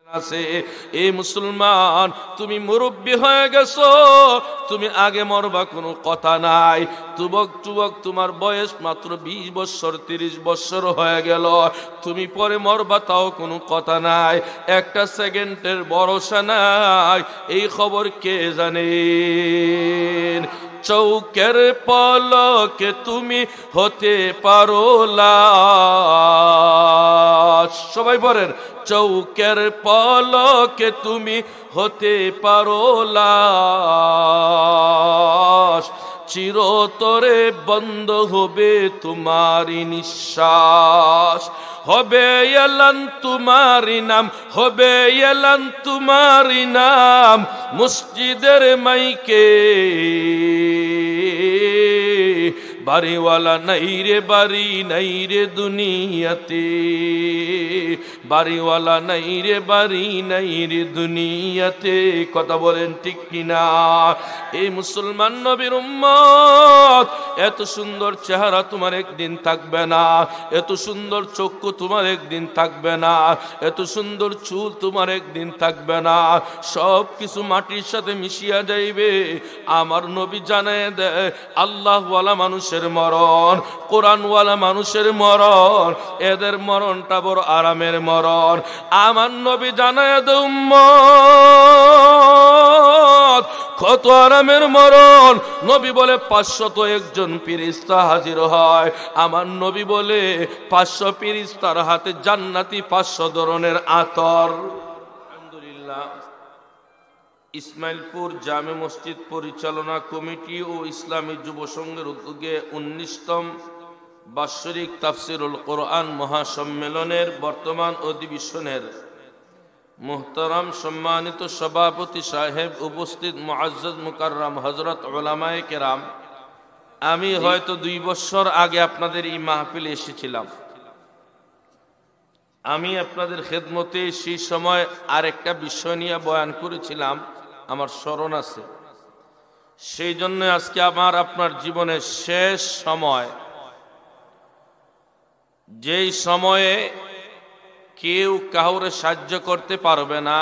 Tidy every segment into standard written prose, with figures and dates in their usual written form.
আছে। এই মুসলমান, তুমি মুরব্বী হয়ে গেছো, তুমি আগে মরবা কোনো কথা নাই। যুবক তোমার বয়স মাত্র 20 বছর 30 বছর হয়ে গেল, তুমি পরে মরবা তাও কোনো কথা নাই। একটা সেকেন্ডের ভরসা নাই, এই খবর কে জানেন? চৌকের পলকে তুমি হতে পারো লাশ। সবাই বলেন, চৌকের পলকে তুমি হতে পারো লাশ। চিরতরে বন্ধ হবে তোমারি নিঃশ্বাস। হবে এলান তোমারি নাম, হবে এলান তোমারি নাম মসজিদের মাইকে। বাড়িওয়ালা নাই রে বাড়ি নাই রে দুনিয়াতে, বাড়িওয়ালা নাই রে বাড়ি নাই রে দুনিয়াতে। কথা বলেন ঠিক কিনা? এই মুসলমান নবীর উম্মত, এত সুন্দর চেহারা তোমার একদিন থাকবে না, এত সুন্দর চক্ষু তোমার একদিন থাকবে না, এত সুন্দর চুল তোমার একদিন থাকবে না। সব কিছু মাটির সাথে মিশিয়া যাইবে। আমার নবী জানায় দেয়, আল্লাহওয়ালা মানুষের মরণ, কোরআনওয়ালা মানুষের মরণ, এদের মরণটা বড় আরামের মরণ। আমার নবী জানায় দেয় উম্মত, কত আরামের মরণ। নবী বলে 501 জন ফেরেশতা হাজির হয়। আমার নবী বলে 500 ফেরেশতার হাতে জান্নাতি 500 ধরনের আতর। আলহামদুলিল্লাহ, ইসমাইলপুর জামে মসজিদ পরিচালনা কমিটি ও ইসলামী যুব সংঘের উদ্যোগে 19তম বাৎসরিক তাফসিরুল কোরআন মহাসম্মেলনের বর্তমান অধিবেশনের মুহতারাম সম্মানিত সভাপতি সাহেব, উপস্থিত মুআজ্জাজ মুকাররম হযরত উলামায়ে কেরাম, আমি হয়তো 2 বছর আগে আপনাদের এই মাহফিলে এসেছিলাম। আমি আপনাদের খেদমতে সেই সময় আরেকটা বিষয় নিয়ে বয়ান করেছিলাম, আমার স্মরণ আছে। সেই জন্য আজকে আমার আপনার জীবনের শেষ সময়, যেই সময়ে কেউ কাউরে সাহায্য করতে পারবে না,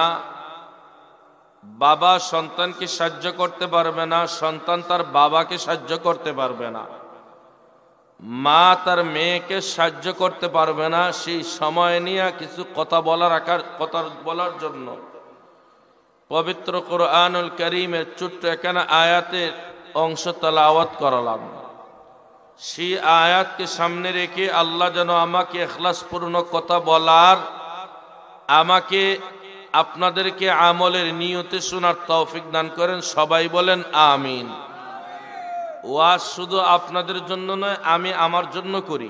বাবা সন্তানকে সাহায্য করতে পারবে না, সন্তান তার বাবাকে সাহায্য করতে পারবে না, মা তার মেয়েকে সাহায্য করতে পারবে না, সেই সময় নিয়ে কিছু কথা বলার জন্য পবিত্র কোরআনুল কারীমের ছোট্ট এখানে আয়াতের অংশ তেলাওয়াত করালাম। সেই আয়াতকে সামনে রেখে আল্লাহ যেন আমাকে ইখলাসপূর্ণ কথা বলার, আমাকে আপনাদেরকে আমলের নিয়তে শোনার তৌফিক দান করেন। সবাই বলেন আমিন। ওয়াজ শুধু আপনাদের জন্য নয়, আমি আমার জন্য করি।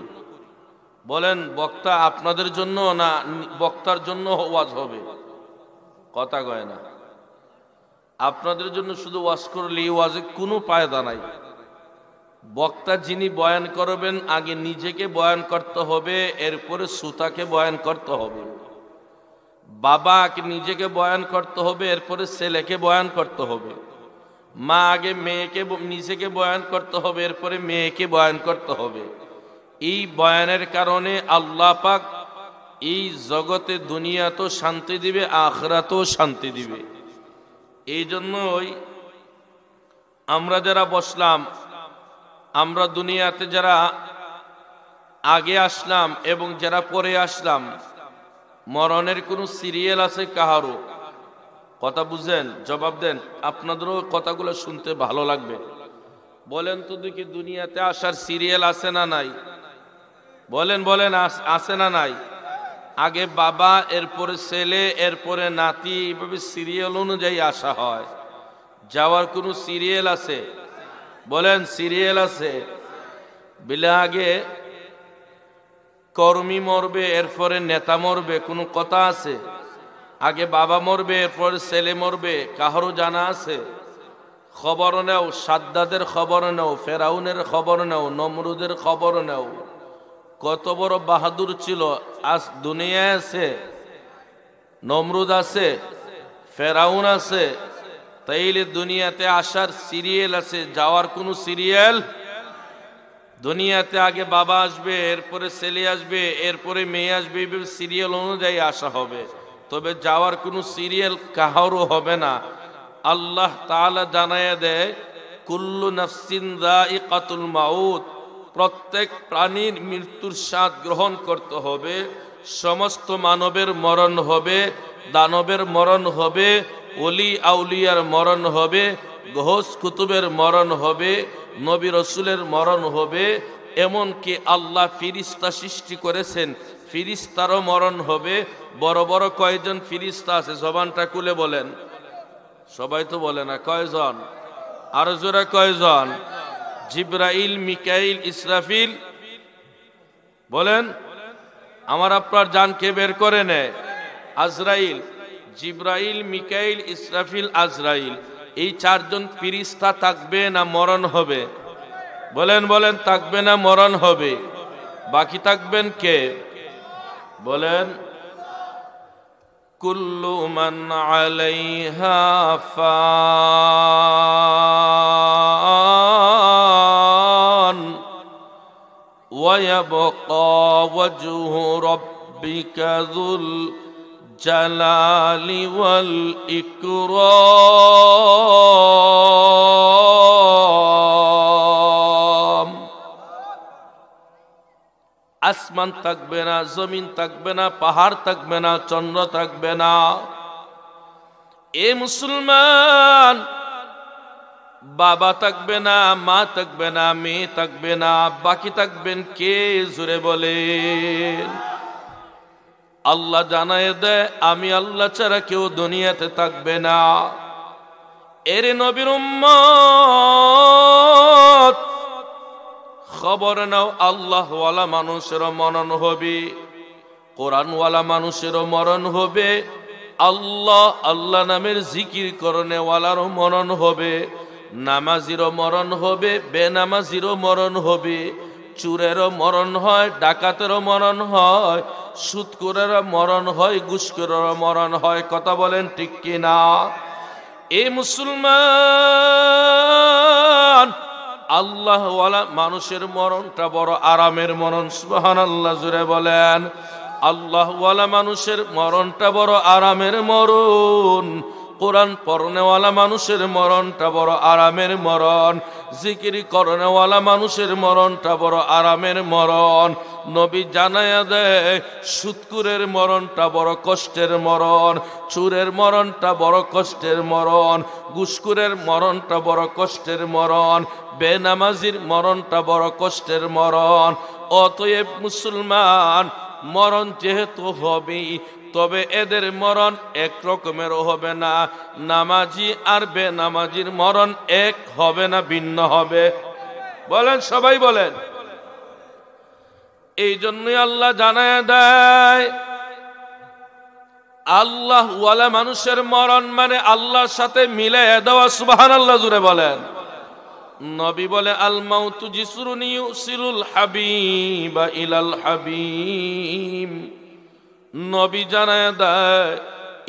বলেন, বক্তা আপনাদের জন্য না বক্তার জন্য ওয়াজ হবে? কথা কয় না। আপনাদের জন্য শুধু ওয়াজ করলে এই ওয়াজে কোনো ফায়দা নাই। বক্তা যিনি বয়ান করবেন, আগে নিজেকে বয়ান করতে হবে, এরপরে শ্রোতাকে বয়ান করতে হবে। বাবাকে নিজেকে বয়ান করতে হবে, এরপরে ছেলেকে বয়ান করতে হবে। মা আগে নিজেকে বয়ান করতে হবে, এরপরে মেয়েকে বয়ান করতে হবে। এই বয়ানের কারণে আল্লাহ পাক এই জগতে দুনিয়াতেও শান্তি দিবে, আখিরাতেও শান্তি দিবে। এই জন্যই আমরা যারা বসলাম, আমরা দুনিয়াতে যারা আগে আসলাম এবং যারা পরে আসলাম, মরণের কোনো সিরিয়াল আছে কাহারও? কথা বুঝেন? জবাব দেন। আপনাদেরও কথাগুলো শুনতে ভালো লাগবে। বলেন তো দেখি, দুনিয়াতে আসার সিরিয়াল আছে না নাই? বলেন বলেন, আছে না নাই? আগে বাবা, এরপরে ছেলে, এরপরে নাতি, এইভাবে সিরিয়াল অনুযায়ী আসা হয়। যাওয়ার কোনো সিরিয়াল আছে? বলেন, সিরিয়াল আছে? বিলে আগে কর্মী মরবে, এরপরে নেতা মরবে, কোনো কথা আছে? আগে বাবা মরবে, এরপরে ছেলে মরবে, কাহারও জানা আছে? খবর নেও, সাদ্দাদের খবর নেও, ফেরাউনের খবর নেও, নমরুদের খবর নেও। কত বড় বাহাদুর ছিল, আজ দুনিয়ায় আছে? নমরুদ আছে, ফেরাউন আছে। তাইলে দুনিয়াতে আসার সিরিয়াল আছে, যাওয়ার কোনো সিরিয়াল? দুনিয়াতে আগে বাবা আসবে, এরপরে ছেলে আসবে, এরপরে মেয়ে আসবে, এইভাবে সিরিয়াল অনুযায়ী আসা হবে। তবে যাওয়ার কোনো সিরিয়াল কাহারও হবে না। আল্লাহ তাআলা জানায়া দেয়, কুল্লু নাফসিন যায়িকাতুল মাউত, প্রত্যেক প্রাণীর মৃত্যুর স্বাদ গ্রহণ করতে হবে। সমস্ত মানবের মরণ হবে, দানবের মরণ হবে, ওলি আউলিয়ার মরণ হবে, গৌস কুতুবের মরণ হবে, নবী রসুলের মরণ হবে। এমনকি আল্লাহ ফিরিস্তা সৃষ্টি করেছেন, ফিরিস্তারও মরণ হবে। বড় বড় কয়জন ফিরিস্তা আছে? জবানটা খুলে বলেন। সবাই তো বলে না, কয়জন? আরো জোরে কয়জন? জিবরাইল, মিকাইল, ইসরাফিল। বলেন, আমার আপনার জান কে বের করে নেয়? আজরাইল। জিবরাইল, মিকাইল, ইসরাফিল, আজরাইল, এই চারজন ফিরিস্তা থাকবে না মরণ হবে? বলেন বলেন, থাকবে না মরণ হবে? বাকি থাকবেন কে? বলেন। কুল্লু মান আলাইহা ফান ওয়া ইয়াবকা ওয়াজহু রাব্বিকা যুল জালালি ওয়াল ইকরাম। আসমান থাকবে না, জমিন থাকবে না, পাহাড় থাকবে না, চন্দ্র থাকবে না। এ মুসলমান, বাবা থাকবে না, মা থাকবে না, মেয়ে থাকবে না, বাকি থাকবেন কে? জোরে বলেন। আল্লাহ জানায় দেয়, আমি আল্লাহ ছাড়া কেউ দুনিয়াতে থাকবে না। এর নবীর উম্মত, খবর নাও, আল্লাহওয়ালা মানুষেরও মরণ হবে, কোরআনওয়ালা মানুষেরও মরণ হবে, আল্লাহ আল্লাহ নামের জিকির করনেওয়ালারও মরণ হবে, নামাজিরও মরণ হবে, বেনামাজিরও মরণ হবে, চুরেরও মরণ হয়, ডাকাতেরও মরণ হয়, সুদখোরেরও মরণ হয়, ঘুষখোরেরও মরণ হয়। কথা বলেন ঠিক কিনা? এ মুসলমান, আল্লাহওয়ালা মানুষের মরণটা বড় আরামের মরণ। সুবহানাল্লাহ, জোরে বলেন। আল্লাহওয়ালা মানুষের মরণটা বড় আরামের মরণ। কোরআন পড়নেওয়ালা মানুষের মরণটা বড় আরামের মরণ। জিকির করনেওয়ালা মানুষের মরণটা বড় আরামের মরণ। নবী জানায়া দেয়, সুদখোরের মরণটা বড় কষ্টের মরণ, চুরের মরণটা বড় কষ্টের মরণ, ঘুষখোরের মরণটা বড় কষ্টের মরণ, বেনামাজির মরণটা বড় কষ্টের মরণ। অতএব মুসলমান, মরণ যেহেতু হবেই, তবে এদের মরণ এক রকমের হবে না। নামাজি আর বেনামাজির মরণ এক হবে না, ভিন্ন হবে। বলেন, সবাই বলেন। এই জন্যই আল্লাহ জানায় দেয়, আল্লাহ ওয়ালা মানুষের মরণ মানে আল্লাহর সাথে মিলাইয়া দেওয়া। সুবহানাল্লাহ, জোরে বলেন। নবী বলে, আল মাউতু জিসরুন ইউসিলুল হাবিবা ইলাল হাবিব। নবী জানায় দেয়,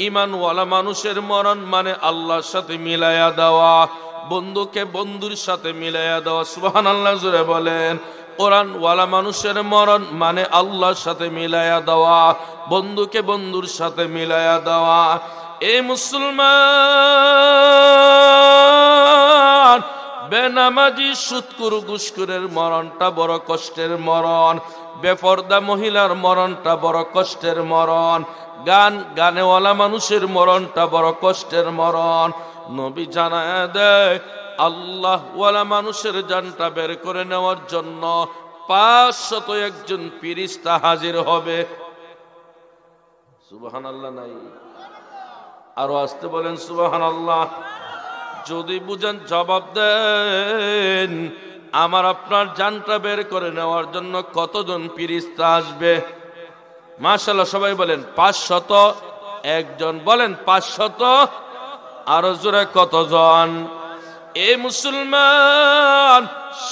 ঈমানওয়ালা মানুষের মরণ মানে আল্লাহর সাথে মিলাইয়া দেওয়া, বন্ধুকে বন্ধুর সাথে মিলাইয়া দেওয়া। সুবহানাল্লাহ, জোরে বলেন। কোরআনওয়ালা মানুষের মরণ মানে আল্লাহর সাথে মিলাইয়া দেওয়া, বন্ধুকে বন্ধুর সাথে মিলাইয়া দেওয়া। এ মুসলমান, বেনামাজি, সুদখোর, ঘুষখোরের মরণটা বড় কষ্টের মরণ। বেপরদা মহিলার মরণটা বড় কষ্টের মরণ। গানেওয়ালা মানুষের মরণটা বড় কষ্টের মরণ। নবী জানায় দেয়, আল্লাহওয়ালা মানুষের জানটা বের করে নেওয়ার জন্য 501 ফেরেশতা হাজির হবে। সুবহানাল্লাহ নাই? আরো আসতে বলেন সুবহানাল্লাহ। যদি বুঝেন জবাব দেন, আমার আপনার জানটা বের করে নেওয়ার জন্য কতজন ফেরেশতা আসবে? মাশাআল্লাহ, সবাই বলেন 501 বলেন 500। আরো জোরে কতজন? এ মুসলমান,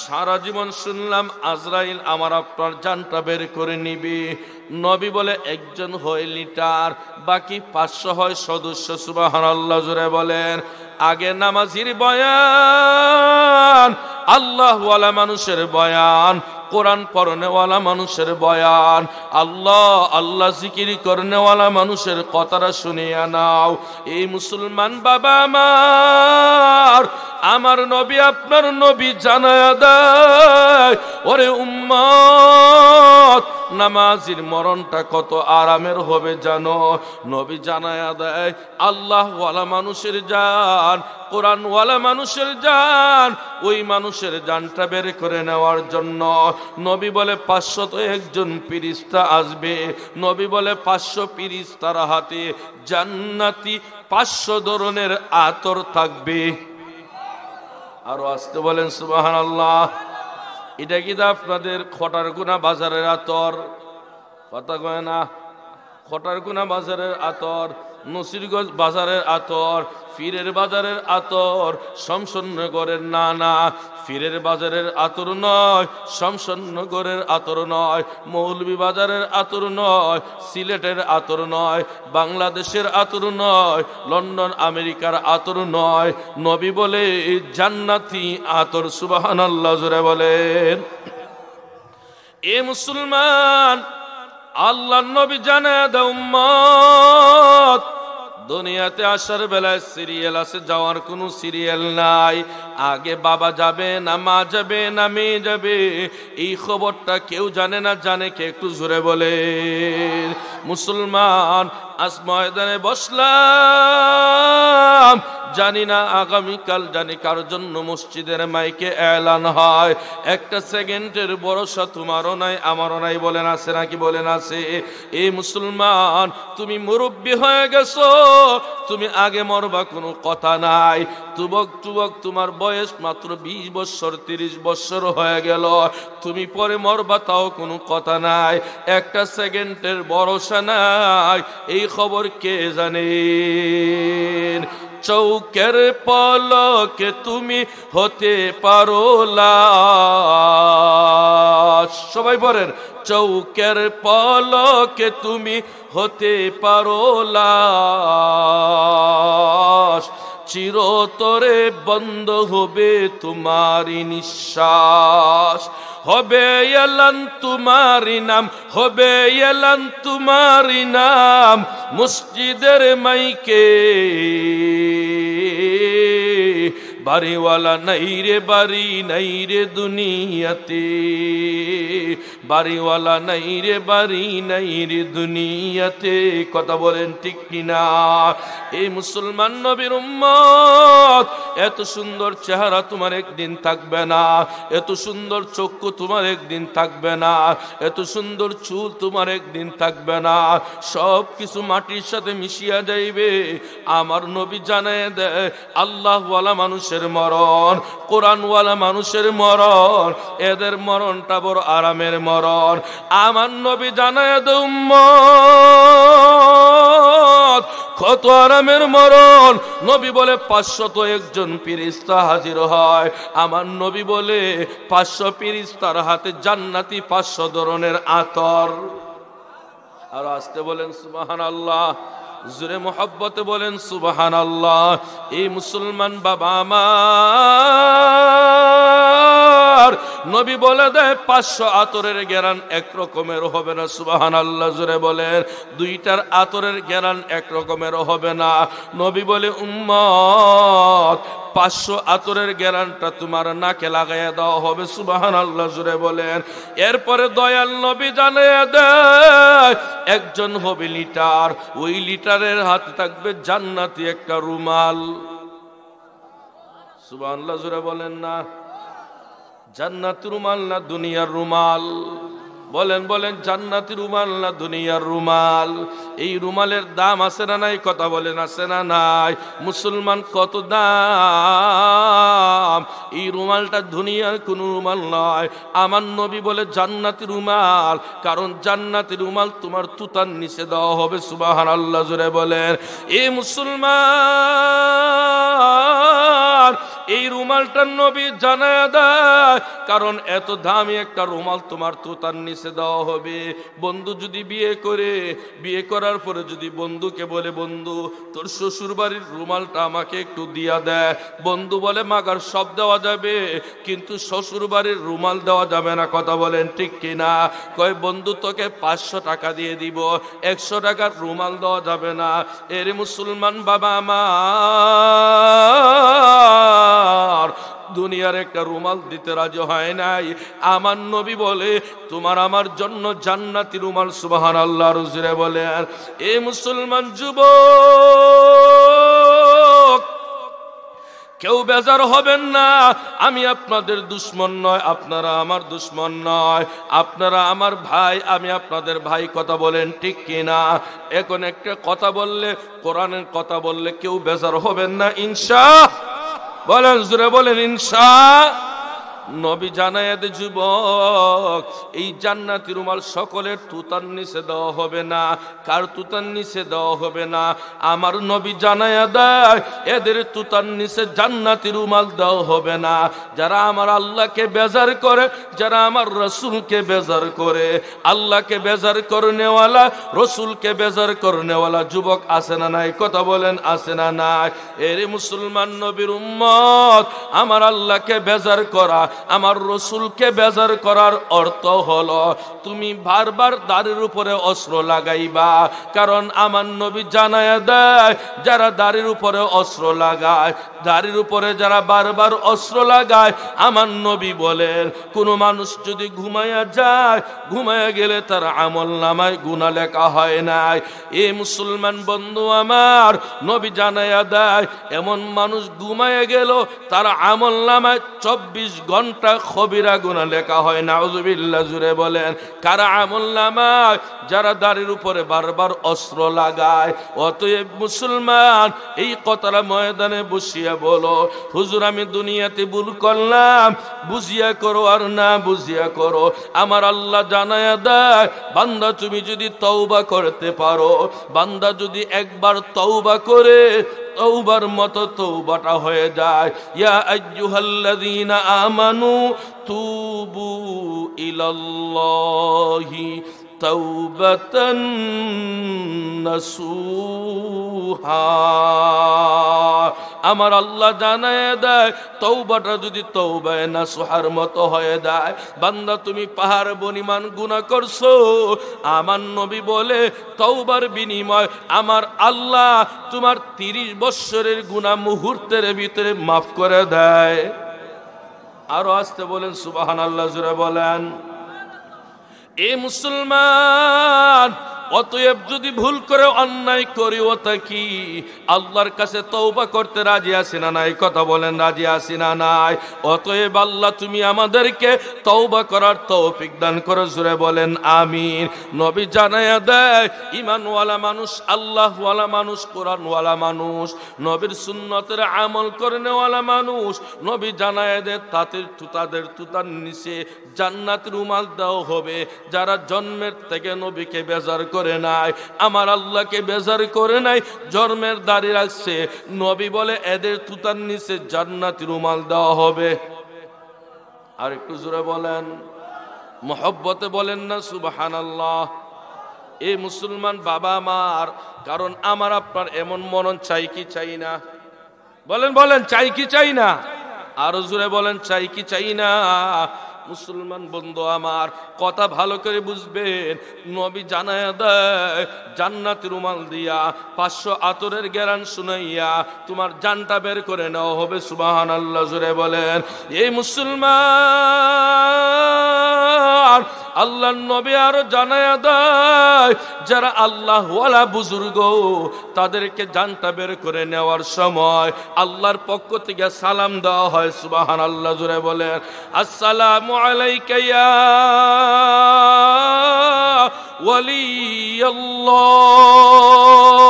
সারা জীবন শুনলাম আজরাইল আমার আপনার জানটা বের করে নিবি। নবী বলে, একজন হয় লিটার, বাকি 500 হয় সদস্য। সুবহানাল্লাহ, জোরে বলেন। আগে নামাজির বয়ান, আল্লাহওয়ালা মানুষের বয়ান, কোরআন পড়নেওয়ালা মানুষের বয়ান, আল্লাহ আল্লাহ জিকির করনেওয়ালা মানুষের কথাটা শুনিয়া নাও। এই মুসলমান বাবা আমার নবী আপনার নবী জানায়া দেয়, ওরে উম্মত নামাজির মরণটা কত আরামের হবে জানো। নবী জানায়া দেয় আল্লাহ ওয়ালা মানুষের জান, কোরআন ওয়ালা মানুষের জান, ওই মানুষের জানটা বের করে নেওয়ার জন্য নবী বলে 501 ফেরেশতা আসবে। নবী বলে 500 ফেরেশতার হাতে জান্নাতি 500 ধরনের আতর থাকবে। আরো আসতে বলেন সুবহানাল্লাহ। এটা কি আপনাদের খটারগুনা বাজারের আতর? কথা কয় না? খটারগুনা বাজারের আতর, নসিরগঞ্জ বাজারের আতর, ফিরের বাজারের আতর, শমশনগরের না না, ফিরের বাজারের আতর নয়, শমশনগরের আতর নয়, মৌলভী বাজারের আতর নয়, সিলেটের আতর নয়, বাংলাদেশের আতর নয়, লন্ডন আমেরিকার আতর নয়। নবী বলে জান্নাতি আতর। সুবহানাল্লাহ জোরে বলেন। এ মুসলমান, আল্লাহর নবী জানায় দাও উম্মত, দুনিয়াতে আসার বেলায় সিরিয়াল আছে, যাওয়ার কোনো সিরিয়াল নাই। আগে বাবা যাবে না মা যাবে না মেয়ে যাবে, এই খবরটা কেউ জানে না। জানে কে? একটু জোরে বলে। মুসলমান, আজ ময়দানে বসলাম, জানি না আগামীকাল জানি কার জন্য মসজিদের মাইকে এলান হয়। একটা সেকেন্ডের ভরসা তোমারও নাই আমারও নাই। বলেন আছে নাকি? বলেন আছে। এই মুসলমান, তুমি মুরব্বী হয়ে গেছো, তুমি আগে মরবা কোনো কথা নাই। যুবক যুবক তোমার বয়স মাত্র 20 বছর 30 বছর হয়ে গেল, তুমি পরে মরবা তাও কোনো কথা নাই। একটা সেকেন্ডের ভরসা নাই। এই খবর কে জানেন? চৌকের পলকে তুমি হতে পারো লাশ। সবাই বলেন, চৌকের পলকে তুমি হতে পারো লাশ, চিরতরে বন্ধ হবে তোমারি নিঃশ্বাস। হবে এলান তোমারি নাম, হবে এলান তোমারি নাম মসজিদের মাইকে। বাড়িওয়ালা নাই রে বাড়ি নাই রে দুনিয়াতে, বাড়িওয়ালা নাই রে বাড়ি নাই রে দুনিয়াতে। কথা বলেন ঠিক কিনা? এই মুসলমান নবীর উম্মত, এত সুন্দর চেহারা তোমার একদিন থাকবে না, এত সুন্দর চক্ষু তোমার একদিন থাকবে না, এত সুন্দর চুল তোমার একদিন থাকবে না। সব কিছু মাটির সাথে মিশিয়া যাইবে। আমার নবী জানায় দেয় আল্লাহওয়ালা মানুষের মরণ, কোরআনওয়ালা মানুষের মরণ, এদের মরণটা বড় আরামের মরণ। আমার নবী জানায় দেয় উম্মত কত আরামের মরণ। নবী বলে 501 ফেরেশতা হাজির হয়। আমার নবী বলে 500 ফেরেশতার হাতে জান্নাতি 500 ধরনের আতর। আর আসতে বলেন সুবহানাল্লাহ, জোরে মোহাব্বতে বলেন সুবহানাল্লাহ। এই মুসলমান বাবা আমার, নবী বলে দেয় 500 আতরের ঘেরান এক রকমের হবে না। সুবহানাল্লাহ জোরে বলেন। 2টার আতরের ঘেরান এক রকমের হবে না। নবী বলে উম্মত 500 আতরের ঘেরানটা তোমার নাকে লাগাইয়া দেওয়া হবে। সুবহানাল্লাহ জোরে বলেন। এরপরে দয়াল নবী জানিয়ে দেয় একজন হবে লিটার, ওই লিটারের হাতে থাকবে জান্নাতি একটা রুমাল। সুবহানাল্লাহ জোরে বলেন না? জান্নাতি রুমাল না দুনিয়ার রুমাল? বলেন বলেন, জান্নাতি রুমাল না দুনিয়ার রুমাল? এই রুমালের দাম আছে না নাই? কথা বলেন, আছে না নাই? মুসলমান, কত দাম! এই রুমালটা দুনিয়ার কোন রুমাল নয়। আমার নবী বলে জান্নাতি রুমাল, কারণ জান্নাতি রুমাল তোমার তুতার নিচে দেওয়া হবে। সুবহানাল্লাহ জোরে বলেন। এই মুসলমান, এই রুমালটার নবী জানায় দেয় কারণ এত দামি একটা রুমাল তোমার তুতার নিচে দেওয়া হবে। বন্ধু যদি বিয়ে করার পরে যদি বন্ধুকে বলে, বন্ধু তোর শ্বশুর বাড়ির রুমালটা আমাকে একটু দিয়া দেয়, বন্ধু বলে মাগার সব দেওয়া যাবে কিন্তু শ্বশুর বাড়ির রুমাল দেওয়া যাবে না। কথা বলেন ঠিক কিনা? কয় বন্ধু তোকে 500 টাকা দিয়ে দিব, 100 টাকার রুমাল দেওয়া যাবে না। এর মুসলমান বাবা আমার দুনিয়ার একটা রুমাল দিতে রাজি হয় নাই। আমার নবী বলে তোমার আমার জন্য জান্নাতি রুমাল। সুবহানাল্লাহ, রসুলে বলেন এ মুসলমান যুবক কেউ বেজার হবেন না, আমি আপনাদের দুশ্মন নয়, আপনারা আমার দুশ্মন নয়, আপনারা আমার ভাই, আমি আপনাদের ভাই। কথা বলেন ঠিক কিনা? এখন একটা কথা বললে, কোরআনের কথা বললে কেউ বেজার হবেন না ইনশাআল্লাহ। বলেন জোরে বলেন ইনশাআল্লাহ। নবী জানায় দে যুবক, এই জান্নাতি রুমাল সকলের তুতার নিচে দেওয়া হবে না। কার তুতার নিচে দেওয়া হবে না? আমার নবী জানায় দেয় এদের তুতার নিচে জান্নাতি রুমাল দেওয়া হবে না। যারা আমার আল্লাহকে বেজার করে, যারা আমার রসুলকে বেজার করে, আল্লাহকে বেজার করনেওয়ালা, রসুলকে বেজার করনেওয়ালা যুবক আছে না নাই? কথা বলেন আছে না নাই? এর মুসলমান নবীর উম্মত, আমার আল্লাহকে বেজার করা, আমার রসুলকে বেজার করার অর্থ হলো তুমি বারবার দাড়ির উপরে অস্ত্র লাগাইবা। কারণ আমার নবী জানায় দেয় যারা দাড়ির উপরে অস্ত্র লাগায়, দাড়ির উপরে যারা বারবার অস্ত্র লাগায়, আমার নবী বলেন কোন মানুষ যদি ঘুমায়া যায়, ঘুমায়া গেলে তার আমল নামায় গুনাহ লেখা হয় নাই। এ মুসলমান বন্ধু আমার, নবী জানায়া দেয় এমন মানুষ ঘুমায়া গেল তার আমল নামায় 24 ঘন্টা খবিরা গুনাহ লেখা হয়। নাউজুবিল্লাহ, জুড়ে বলেন কারা আমল নামায়? যারা দাড়ির উপরে বারবার অস্ত্র লাগায়। অতএব মুসলমান, এই কথাটা ময়দানে বসিয়া বলো, হুজুর আমি দুনিয়াতে ভুল করলাম, বুঝিয়া করো আর না বুঝিয়া করো, আমার আল্লাহ জানায়া দেয় বান্দা তুমি যদি তওবা করতে পারো, বান্দা যদি একবার তওবা করে তওবার মতো তওবাটা হয়ে যায়, ইয়া আইয়ুহাল্লাযীনা আমানু তুবু ইলাল্লাহি তাওবাতান নাসুহা। আমার আল্লাহ জানায় দেয় তওবাটা যদি তওবায়ে নাসুহার মতো হয়ে যায়, বান্দা তুমি পাহাড় পরিমাণ গুনাহ করছো, আমার নবী বলে তওবার বিনিময় আমার আল্লাহ তোমার 30 বছরের গুনাহ মুহূর্তের ভিতরে মাফ করে দেয়। আরো আসতে বলেন সুবহানাল্লাহ, জোরে বলেন। এ মুসলমান, অতএব যদি ভুল করে অন্যায় করি ওটা কি আল্লাহর কাছে তওবা করতে রাজি আছি না নাই? কথা বলেন রাজি আছি না নাই? অতএব আল্লাহ তুমি আমাদেরকে তওবা করার তৌফিক দান করো, জোরে বলেন আমিন। নবী জানায়া দেয় ঈমানওয়ালা মানুষ, আল্লাহওয়ালা মানুষ, কোরআনওয়ালা মানুষ, নবীর সুন্নতের আমল করনেওয়ালা মানুষ, নবী জানায়া দেয় তাদের তুতার নিচে জান্নাতের রুমাল দেওয়া হবে। যারা জন্মের থেকে নবীকে বেজার করে নাই, আমার আল্লাহকে বেজার করে নাই, জন্মের দাড়ি রাখছে, নবী বলে এদের তুতার নিচে জান্নাতি রুমাল দেওয়া হবে। আর একটু জোরে বলেন, মহব্বতে বলেন না সুবহানাল্লাহ। এই মুসলমান বাবা আমার, কারণ আমার আপনার এমন মনন চাই কি চাই না? বলেন বলেন, চাই কি চাই না? আরো জোরে বলেন, চাই কি চাই না? মুসলমান বন্ধু আমার, কথা ভালো করে বুঝবেন। নবী জানায়া দেয় জান্নাতি রুমাল দিয়া 500 আতরের গ্যারান শুনাইয়া তোমার জানটা বের করে নেওয়া হবে। সুবহানাল্লাহ, জোরে বলেন। এই মুসলমান, আল্লাহর নবী আরো জানায়া দেয় যারা আল্লাহওয়ালা বুজুর্গ তাদেরকে জানটা বের করে নেওয়ার সময় আল্লাহর পক্ষ থেকে সালাম দেওয়া হয়। সুবহানাল্লাহ, জোরে বলেন। আসসালামু আলাইকা ইয়া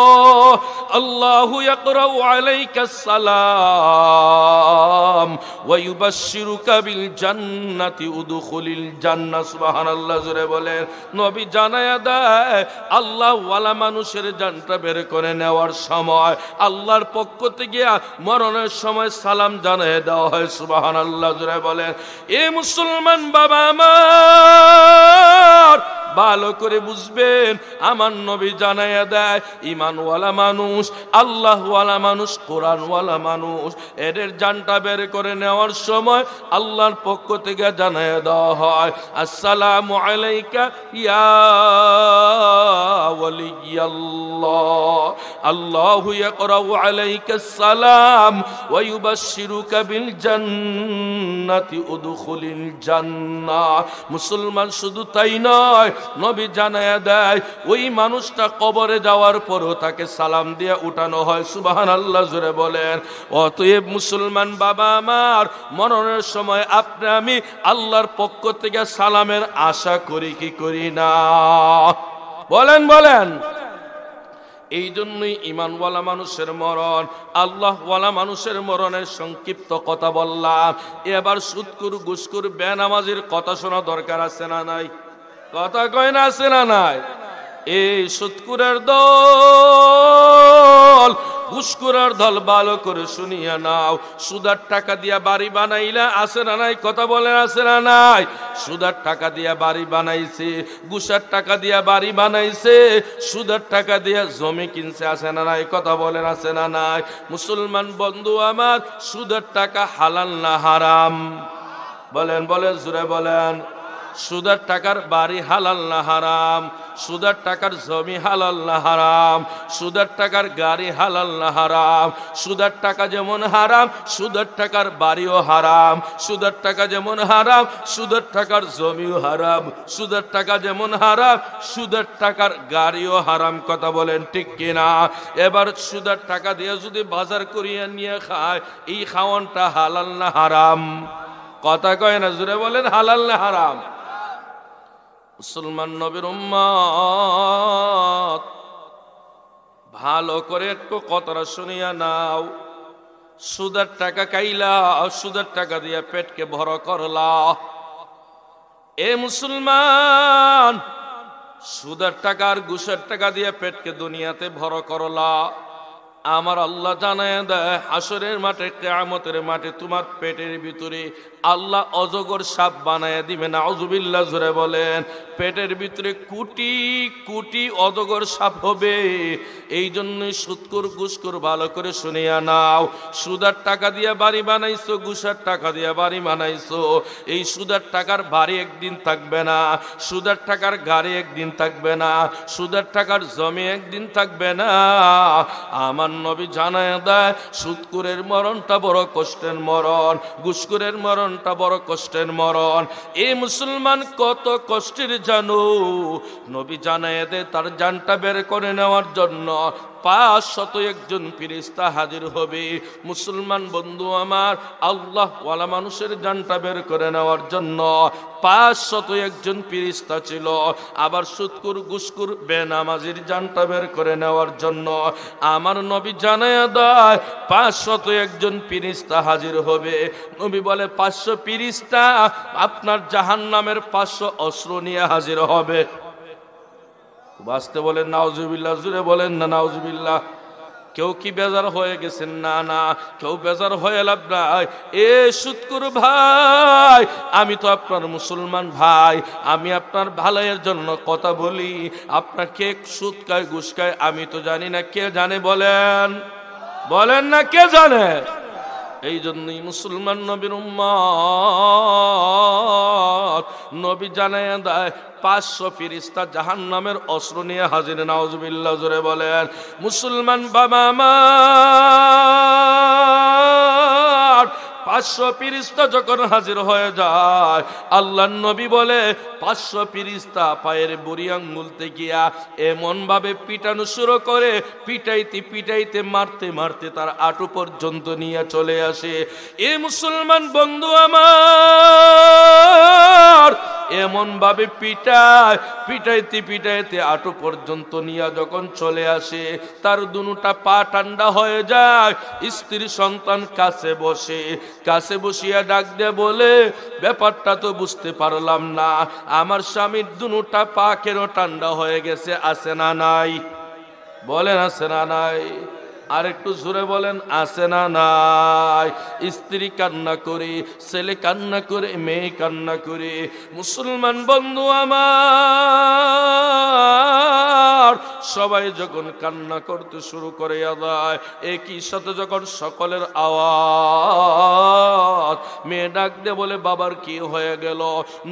ওয়ালিয়াল্লাহ, আল্লাহু ইয়াকরাউ আলাইকা সালাম ওয়া ইউবাশশিরুকা বিল জান্নাতি উদখুলিল জান্নাহ। সুবহানাল্লাহ, জোরে বলেন। নবী জানায়া দেয় আল্লাহ ওয়ালা মানুষের জানটা বের করে নেওয়ার সময় আল্লাহর পক্ষ থেকে মরণের সময় সালাম জানিয়ে দেওয়া হয়। সুবহানাল্লাহ, জোরে বলেন। এ মুসলমান বাবা আমার, ভালো করে বুঝবেন, আমার নবী জানাইয়া দেয় ঈমানওয়ালা মানুষ, আল্লাহওয়ালা মানুষ, কোরআনওয়ালা মানুষ, এদের জানটা বের করে নেওয়ার সময় আল্লাহর পক্ষ থেকে জানাইয়া দেওয়া হয় আসসালামু আলাইকা ইয়া ওয়ালিয়াল্লাহ, আল্লাহু ইয়াকরাউ আলাইকা সালাম ওয়া ইউবাশশিরুকা বিল জান্নাতি উদখুলিল জান্নাহ। মুসলমান শুধু তাই নয়, নবী জানায়া দেয় ওই মানুষটা কবরে যাওয়ার পরও তাকে সালাম দিয়ে উঠানো হয়। সুবহানাল্লাহ, জোরে বলেন। অতএব মুসলমান বাবা আমার, মরণের সময় আপনি আমি আল্লাহর পক্ষ থেকে সালামের আশা করি কি করি না? বলেন বলেন। এই জন্যই ঈমানওয়ালা মানুষের মরণ, আল্লাহওয়ালা মানুষের মরণের সংক্ষিপ্ত কথা বললাম। এবার সুদকুর ঘুষখোর বেনামাজির কথা শোনা দরকার আছে না নাই? কথা কয় না, আছে না নাই? এই সুদকুরের দল, ঘুষখোরের দল, ভালো করে শুনিয়া নাও। সুদার টাকা দিয়া বাড়ি বানাইলা, আছে না নাই? কথা বলেন, আছে না নাই? সুদার টাকা দিয়া বাড়ি বানাইছে, ঘুষের টাকা দিয়া বাড়ি বানাইছে, সুদের টাকা দিয়া জমি কিনছে, আছে না নাই? কথা বলেন, আছে না নাই? মুসলমান বন্ধু আমার, সুদের টাকা হালাল না হারাম? বলেন বলেন, জোরে বলেন। সুদের টাকার বাড়ি হালাল না হারাম? সুদের টাকার জমি হালাল না হারাম? সুদের টাকার গাড়ি হালাল না হারাম? সুদের টাকা যেমন হারাম, সুদের টাকার বাড়িও হারাম। সুদের টাকা যেমন হারাম, সুদের টাকার জমিও হারাম। সুদের টাকা যেমন হারাম, সুদের টাকার গাড়িও হারাম। কথা বলেন ঠিক কিনা? এবার সুদের টাকা দিয়ে যদি বাজার করিয়া নিয়ে খায়, এই খাওয়ানটা হালাল না হারাম? কথা কয় না, জোরে বলেন, হালাল না হারাম? মুসলমান নবীর উম্মত, ভালো করে একটু কথাটা শুনিয়া নাও। সুদের টাকা খাইলা, সুদের টাকা দিয়ে পেটকে ভর করলা। এ মুসলমান, সুদের টাকা আর ঘুষের টাকা দিয়ে পেটকে দুনিয়াতে ভর করলা। আমার আল্লাহ জানায় দেয় হাসরের মাঠে, কিয়ামতের মাঠে তোমার পেটের ভিতরে আল্লাহ অজগর সাপ বানায় দিবে। নাউযুবিল্লাহ, জোরে বলেন। পেটের ভিতরে কোটি কোটি অজগর সাপ হবে। এই জন্যই সুদখোর ঘুষখোর ভালো করে শুনিয়া নাও। সুদের টাকা দিয়ে বাড়ি বানাইছো, ঘুষের টাকা দিয়ে বাড়ি বানাইছো। এই সুদের টাকার বাড়ি একদিন থাকবে না, সুদের টাকার গাড়ি একদিন থাকবে না, সুদের টাকার জমি একদিন থাকবে না। আমার নবী জানায় দেয় সুদখোরের মরণটা বড় কষ্টের মরণ, ঘুষখোরের মরণটা বড় কষ্টের মরণ। এই মুসলমান কত কষ্টের জানো? নবী জানায় দেয় তার জানটা বের করে নেওয়ার জন্য 501 ফেরেশতা হাজির হবে। মুসলমান বন্ধু আমার, আল্লাহ ওয়ালা মানুষের জানটা বের করে নেওয়ার জন্য 501 ফেরেশতা ছিল। আবার সুদখোর ঘুষখোর বেনামাজির জানটা বের করে নেওয়ার জন্য আমার নবী জানায়া দেয় 501 ফেরেশতা হাজির হবে। নবী বলে 500 ফেরেশতা আপনার জাহান্নামের 500 অস্ত্র নিয়ে হাজির হবে। বাঁচতে বলেন নাউজুবিল্লাহ, জুড়ে বলেন না নাউজুবিল্লাহ। কেউ কি বেজার হয়ে গেছেন? না না, কেউ বেজার হয়ে লাভ নাই। এ সুদখোর ভাই, আমি তো আপনার মুসলমান ভাই, আমি আপনার ভালোর জন্য কথা বলি। আপনার কে সুদ খায় ঘুষ খায় আমি তো জানি না, কে জানে? বলেন বলেন না, কে জানে? এই জন্যই মুসলমান নবীর উম্মত, নবী জানায়া দেয় 500 ফেরেশতা জাহান্নামের অস্ত্র নিয়ে হাজির। নাউজুবিল্লাহ, জোরে বলেন। মুসলমান বাবা আমার, 500 ফেরেশতা যখন হাজির হয়ে যায়, আল্লাহর নবী বলে 500 ফেরেশতা পায়ের বুড়ি আঙ্গুল থেকে এমন ভাবে পিটানো শুরু করে, পিটাইতে পিটাইতে মারতে মারতে তার আঁটু পর্যন্ত নিয়ে চলে আসে। এ মুসলমান বন্ধু আমার, এমন ভাবে পিটায়, পিটাইতে পিটাইতে আঁটু পর্যন্ত নিয়ে যখন চলে আসে তার দুটা পা ঠান্ডা হয়ে যায়। স্ত্রী সন্তান কাছে বসে, কাছে বসিয়া ডাক দিয়ে বলে, ব্যাপারটা তো বুঝতে পারলাম না, আমার স্বামীর দুটা পা কেন ঠান্ডা হয়ে গেছে, আছে না নাই? বলেন আছে না নাই? আর একটু জোরে বলেন আছে না নাই? স্ত্রী কান্না করে, ছেলে কান্না করে, মেয়ে কান্না করে। মুসলমান বন্ধু আমার, সবাই যখন কান্না করতে শুরু করে আদায় একই সাথে যখন সকলের আওয়াজ, মেয়ে ডাক দিয়ে বলে, বাবার কি হয়ে গেল?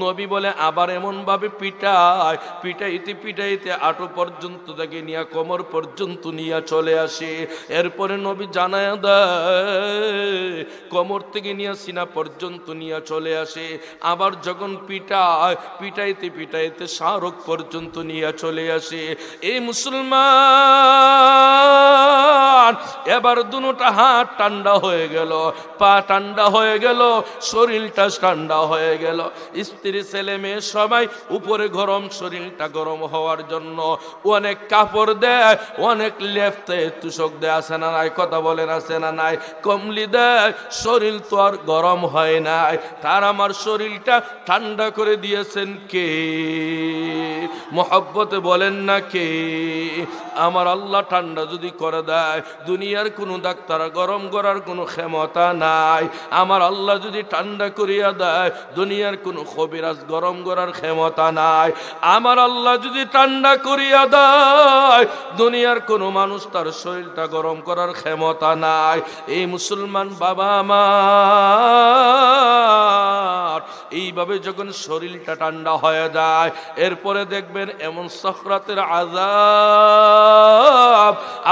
নবী বলে, আবার এমন ভাবে পিটায়, পিটাইতে পিটাইতে আঁটু পর্যন্ত তাকে নিয়ে কোমর পর্যন্ত নিয়ে চলে আসে। এরপরে নবী জানায়া দেয়, কোমর থেকে নিয়ে সিনা পর্যন্ত নিয়ে চলে আসে। আবার যখন পিটায়, পিটাইতে পিটাইতে শাহরুখ পর্যন্ত নিয়ে চলে আসে। এই মুসলমান এবার দুটা হাত ঠান্ডা হয়ে গেল, পা ঠান্ডা হয়ে গেল, শরীরটা ঠান্ডা হয়ে গেল। স্ত্রী ছেলে মেয়ে সবাই উপরে গরম, শরীরটা গরম হওয়ার জন্য অনেক কাপড় দেয়, অনেক লেফতে তুষক দেয়, আছে না নাই? কথা বলেন আছে না নাই? কমলি দেয়, শরীর তো আর গরম হয় নাই। তার আমার শরীরটা ঠান্ডা করে দিয়েছেন কে? মহব্বতে বলেন না কে? আমার আল্লাহ ঠান্ডা যদি করে দেয়, দুনিয়ার কোনো ডাক্তার গরম করার কোনো ক্ষমতা নাই। আমার আল্লাহ যদি ঠান্ডা করিয়া দেয়, দুনিয়ার কোনো কবিরাজ গরম করার ক্ষমতা নাই। আমার আল্লাহ যদি ঠান্ডা করিয়া দেয়, দুনিয়ার কোনো মানুষ তার শরীরটা গরম করার ক্ষমতা নাই। এই মুসলমান বাবা আমার, এইভাবে যখন শরীরটা ঠান্ডা হয়ে যায়, এরপরে দেখবেন এমন সাকরাতের আযাব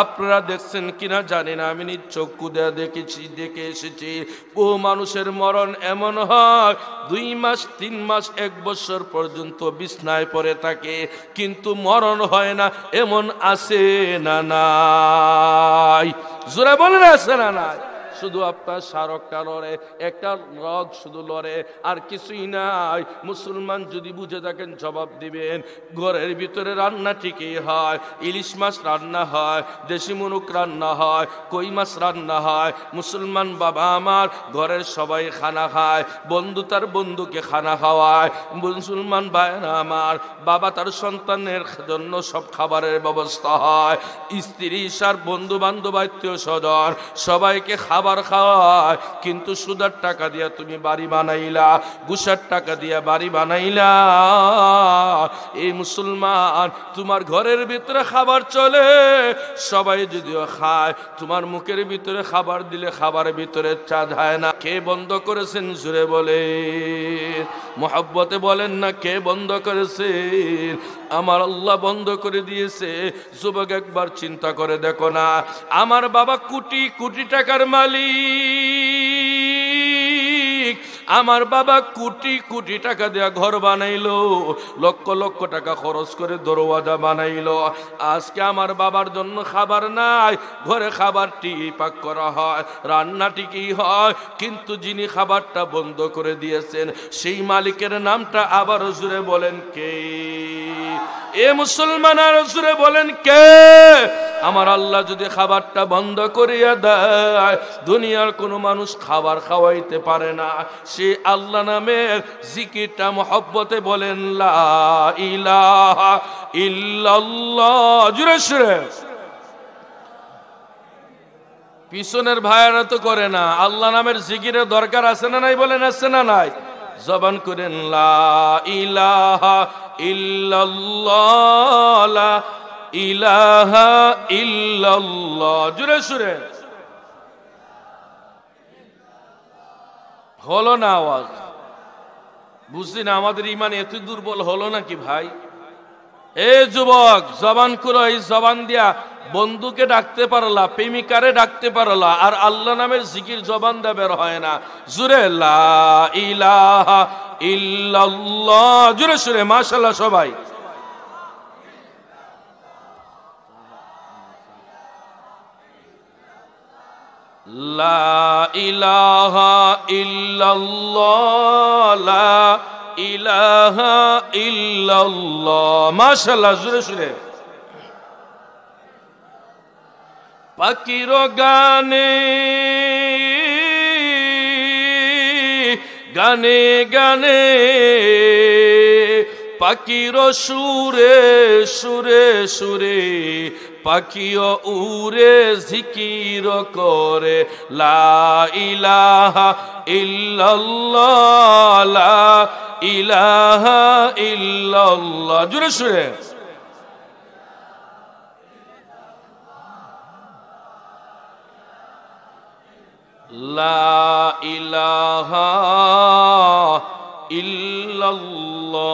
আপনারা দেখছেন কিনা জানি না, আমি নিজ চক্ষু দিয়ে দেখেছি, দেখে এসেছি। বহু মানুষের মরণ এমন হয় 2 মাস 3 মাস 1 বছর পর্যন্ত বিছনায় পড়ে থাকে, কিন্তু মরণ হয় না, এমন আছে না নাই? জোরে বলেন আছে না নাই? শুধু আপনার শারকটা লড়ে, একটা রগ শুধু লড়ে, আর কিছুই নাই। মুসলমান যদি বুঝে থাকেন জবাব দিবেন। ঘরের ভিতরে রান্না ঠিকই হয়, ইলিশ মাছ রান্না হয়, দেশি মুরগ রান্না হয়, কই মাছ রান্না হয়। মুসলমান বাবা আমার, ঘরের সবাই খানা খায়, বন্ধু তার বন্ধুকে খানা খাওয়ায়। মুসলমান ভাইরা আমার, বাবা তার সন্তানের জন্য সব খাবারের ব্যবস্থা হয়। স্ত্রী সার বন্ধু বান্ধব আত্মীয় স্বজন সবাইকে খাবার খাওয়ায়, কিন্তু সুদের টাকা দিয়া তুমি বাড়ি বানাইলা, ঘুষের টাকা দিয়া বাড়ি বানাইলা। এই মুসলমান, তোমার ঘরের ভিতরে খাবার চলে, সবাই যদিও খায়, তোমার মুখের ভিতরে খাবার দিলে খাবারের ভিতরে চা যায় না। কে বন্ধ করেছেন জুড়ে বলে? মহব্বতে বলেন না কে বন্ধ করেছেন? আমার আল্লাহ বন্ধ করে দিয়েছে। যুবক একবার চিন্তা করে দেখো না, আমার বাবা কোটি কোটি টাকার মালিক, আমার বাবা কোটি কোটি টাকা দেয়া ঘর বানাইলো, লক্ষ লক্ষ টাকা খরচ করে দরওয়াজা বানাইলো। আজকে আমার বাবার জন্য খাবার নাই, ঘরে খাবারটি পাক করা হয়, রান্নাটি কি হয়, কিন্তু যিনি খাবারটা বন্ধ করে দিয়েছেন সেই মালিকের নামটা আবার জুড়ে বলেন কে? এ মুসলমান আর জুড়ে বলেন কে? আমার আল্লাহ যদি খাবারটা বন্ধ করিয়া দেয়, দুনিয়ার কোনো মানুষ খাবার খাওয়াইতে পারে না। সে আল্লাহ নামের জিকিরটা মহব্বতে বলেন, লা ইলাহা ইল্লাল্লাহ। জুড়ে সুরে পিছনের ভাইয়ারা তো করে না। আল্লাহ নামের জিকিরের দরকার আছে না নাই? বলেন আছে না নাই? জবান করেন, লা ইলাহা ইল্লাল্লাহ, লা ইলাহা ইল্লাল্লাহ। জুড়ে সুরে হলো না আওয়াজ? বুঝছি না, আমাদের ইমান এত দুর্বল হলো নাকি ভাই? এ যুবক, জবান খুলো। এই জবান দিয়া বন্ধুকে ডাকতে পারলা, প্রেমিকারে ডাকতে পারলা, আর আল্লাহ নামের জিকির জবান দা বের হয় না। জুরে লা ইলাহা ইল্লাল্লাহ। জুরে সুরে মাশাআল্লাহ সবাই। লা ইলাহা ইল্লাল্লাহ, লা ইলাহা ইল্লাল্লাহ। মাশাআল্লাহ, জোরে সুরে। পাখির গানে গানে গানে, পাখির সুরে সুরে সুরে, পাখিও উড়ে জিকির করে লা ইলাহা ইল্লাল্লাহ, লা ইলাহা ইল্লাল্লাহ। জোরে সুরে। লা ইলাহা ইল্লাল্লাহ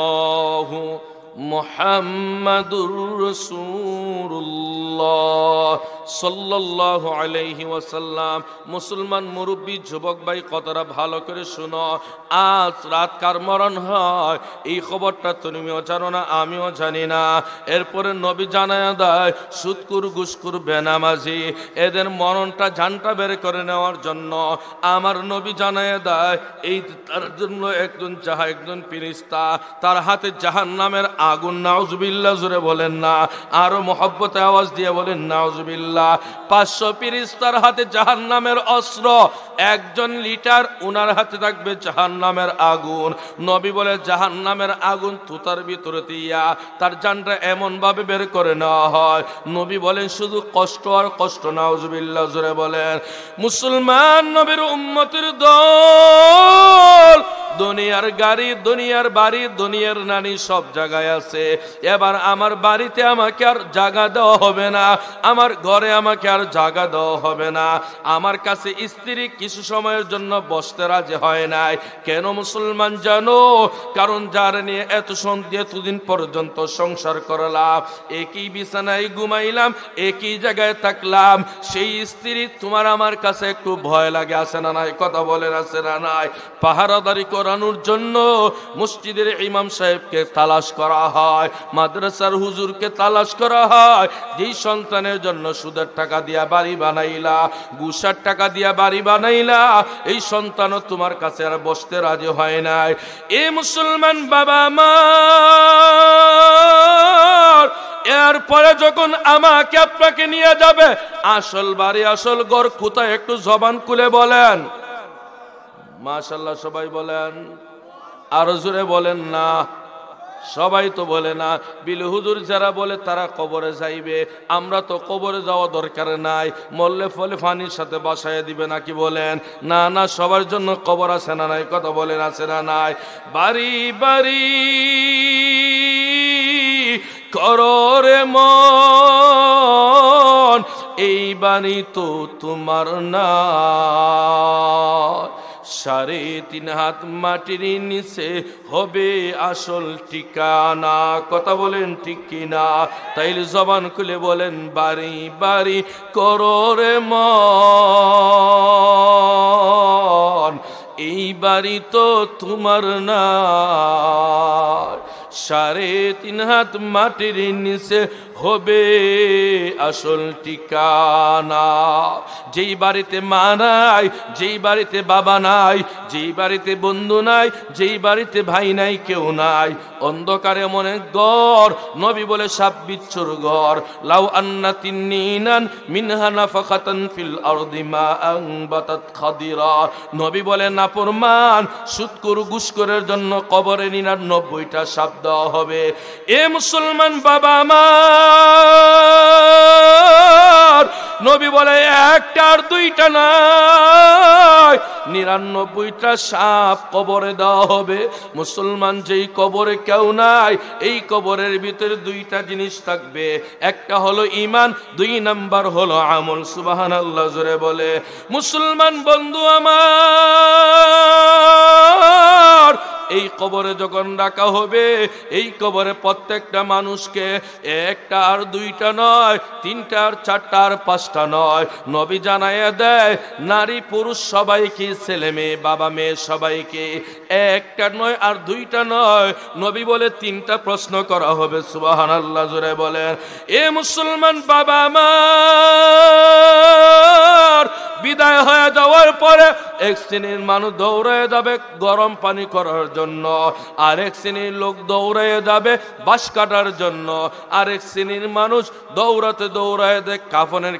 মুহাম্মাদুর রাসূলুল্লাহ সাল্লাল্লাহু আলাইহি ওয়াসাল্লাম। মুসলমান মুরব্বী যুবক ভাই কতটা ভালো করে শুনো, আজ রাত কার মরণ হয় এই খবরটা তুমিও জানো না, আমিও জানি না। এরপরে নবী জানায়া দেয় সুদকুর ঘুষখোর বেনামাজি এদের মরণটা জানটা বের করে নেওয়ার জন্য আমার নবী জানায়া দেয় এই তার জন্য একজন ফেরেশতা তার হাতে জাহান্নামের আগুন। নাউজুবিল্লাহ, জোরে বলেন না, আরো মহব্বতে আওয়াজ দিয়ে বলেন নাউজুবিল্লাহ। 500 ফেরেশতার হাতে জাহান্নামের অস্ত্র, 1 লিটার উনার হাতে থাকবে জাহান্নামের আগুন। নবী বলে জাহান্নামের আগুন তুতার ভিতরে দিয়া তার জানটা এমন ভাবে বের করে নেওয়া হয়, নবী বলেন শুধু কষ্ট আর কষ্ট। নাউজুবিল্লাহ, জোরে বলেন। মুসলমান নবীর উম্মতের দল, দুনিয়ার গাড়ি, দুনিয়ার বাড়ি, দুনিয়ার নানি সব জায়গায় আছে। এবার আমার বাড়িতে আমাকে আর জায়গা দেওয়া হবে না, আমার ঘরে আমাকে আর জায়গা দেওয়া হবে না। আমার কাছে স্ত্রী কিছু সময়ের জন্য বসতে রাজি হয় নাই। কেন মুসলমান জানো? কারণ যার নিয়ে এতদিন পর্যন্ত সংসার করলাম, একই বিছানায় ঘুমাইলাম, একই জায়গায় থাকলাম, সেই স্ত্রী তোমার আমার কাছে একটু ভয় লাগে, আছে না নাই? কথা বলেন, আছে না নাই? পাহারাদারি করানোর জন্য মসজিদের ইমাম সাহেবকে তালাশ করা হয়, মাদ্রাসার হুজুরকে তালাশ করা হয়। যেই সন্তানের জন্য সুদের টাকা দিয়া বাড়ি বানাইলা, ঘুষের টাকা দিয়া বাড়ি বানাইলা, এই সন্তানও তোমার কাছে আর বসতে রাজি হয় নাই। এ মুসলমান বাবা মা, এরপরে যখন আমাকে আপনাকে নিয়ে যাবে আসল বাড়ি আসল ঘর কোথায় একটু জবান খুলে বলেন। মাশাআল্লাহ, সবাই বলেন, আরো জোরে বলেন না। সবাই তো বলে না। বিল হুজুর যারা বলে তারা কবরে যাইবে, আমরা তো কবরে যাওয়া দরকার নাই, মরলে ফলে পানির সাথে বাসায় দিবে নাকি বলেন? না না, সবার জন্য কবর আছে না নাই? কথা বলেন, আছে না নাই? বাড়ি বাড়ি কররে মন, এই বাণী তো তোমার না। 3.5 হাত মাটির নিচে হবে আসল ঠিকানা। কথা বলেন ঠিক কিনা? তাইলে জবান খুলে বলেন বাড়ি বাড়ি কররে মন, এই বাড়ি তো তোমার না। 3.5 হাত মাটির নিচে হবে আসল ঠিকানা। যেই বাড়িতে মা নাই, যেই বাড়িতে বাবা নাই, যেই বাড়িতে বন্ধু নাই, যেই বাড়িতে ভাই নাই, কেউ নাই, অন্ধকারে মনে ঘর। নবী বলে সাপ বিচ্ছুর ঘর। লাউ আন্না তিন্নিনান মিনহা নাফাকাতান ফিল আরদি মা আনবাতাত খাদিরা। নবী বলে নাফরমান সুদখোর ঘুষখোরের জন্য কবরে 99টা সাপ দেওয়া হবে। এ মুসলমান বাবা আমার, নবী বলে 1টা আর 2টা নয়, 99টা সাপ কবরে দেওয়া হবে। মুসলমান যেই কবরে কেউ নাই, এই কবরের ভিতরে 2টা জিনিস থাকবে, একটা হলো ঈমান, 2 নাম্বার হলো আমল। সুবহানাল্লাহ, জোরে বলে। মুসলমান বন্ধু আমার, এই কবরে যখন রাখা হবে, এই কবরে প্রত্যেকটা মানুষকে 1টা আর 2টা নয়, 3টা আর 4টা আর 5টা নয়, নবী জানাইয়া দেয় নারী পুরুষ সবাইকে, ছেলে মেয়ে বাবা মেয়ে সবাইকে 1টা নয় আর 2টা নয়, নবী বলে 3টা প্রশ্ন করা হবে। সুবহানাল্লাহ, জোরে বলেন। এ মুসলমান বাবা আমার, বিদায় হয়ে যাওয়ার পরে এক শ্রেণীর মানুষ দৌড়ায় যাবে গরম পানি করার জন্য, আরেক শ্রেণীর লোক দৌড়ায় যাবে বাঁশ কাটার জন্য, আরেক শ্রেণীর মানুষ দৌড়াতে দৌড়ায় কাফনের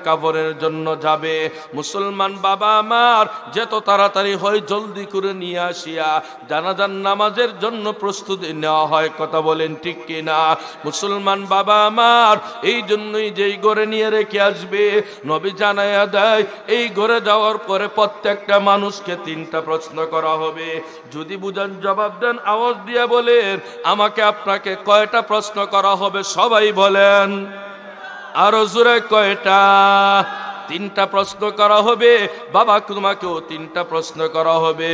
জন্য যাবে। মুসলমান বাবা আমার, যত তাড়াতাড়ি হয় জলদি করে নিয়ে আসিয়া জানাজার নামাজের জন্য প্রস্তুতি নেওয়া হয়। কথা বলেন ঠিক কিনা? মুসলমান বাবা আমার, এই জন্যই যেই ঘরে নিয়ে রেখে আসবে নবী জানায়া দেয়, এই ঘরে যাওয়ার পরে প্রত্যেকটা মানুষকে 3টা প্রশ্ন করা হবে। যদি বুঝান জবাব দেন, আওয়াজ দিয়ে বলেন আমাকে আপনাকে কয়টা প্রশ্ন করা হবে? সবাই বলেন আরো জোরে, কয়টা? 3টা প্রশ্ন করা হবে। বাবা তোমাকেও 3টা প্রশ্ন করা হবে।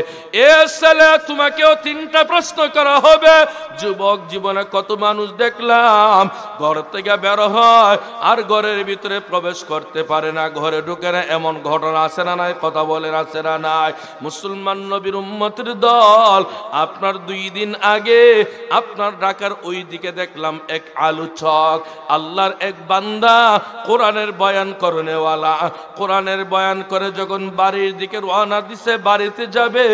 এ ছেলে তোমাকেও 3টা প্রশ্ন করা হবে। যুবক জীবনে কত মানুষ দেখলাম ঘর থেকে বের হয় আর ঘরের ভিতরে প্রবেশ করতে পারে না, ঘরে ঢুকে না, এমন ঘটনা আছে না নাই? কথা বলেন আছে না নাই? মুসলমান নবীর উম্মতের দল, আপনার 2 দিন আগে আপনার ঢাকার ওই দিকে দেখলাম এক আলোচক, আল্লাহর এক বান্দা, কোরআনের বয়ান করনেওয়ালা, কোরআনের বয়ান করে যখন বাড়ির দিকে রওনা দিছে, বাড়িতে যাবে,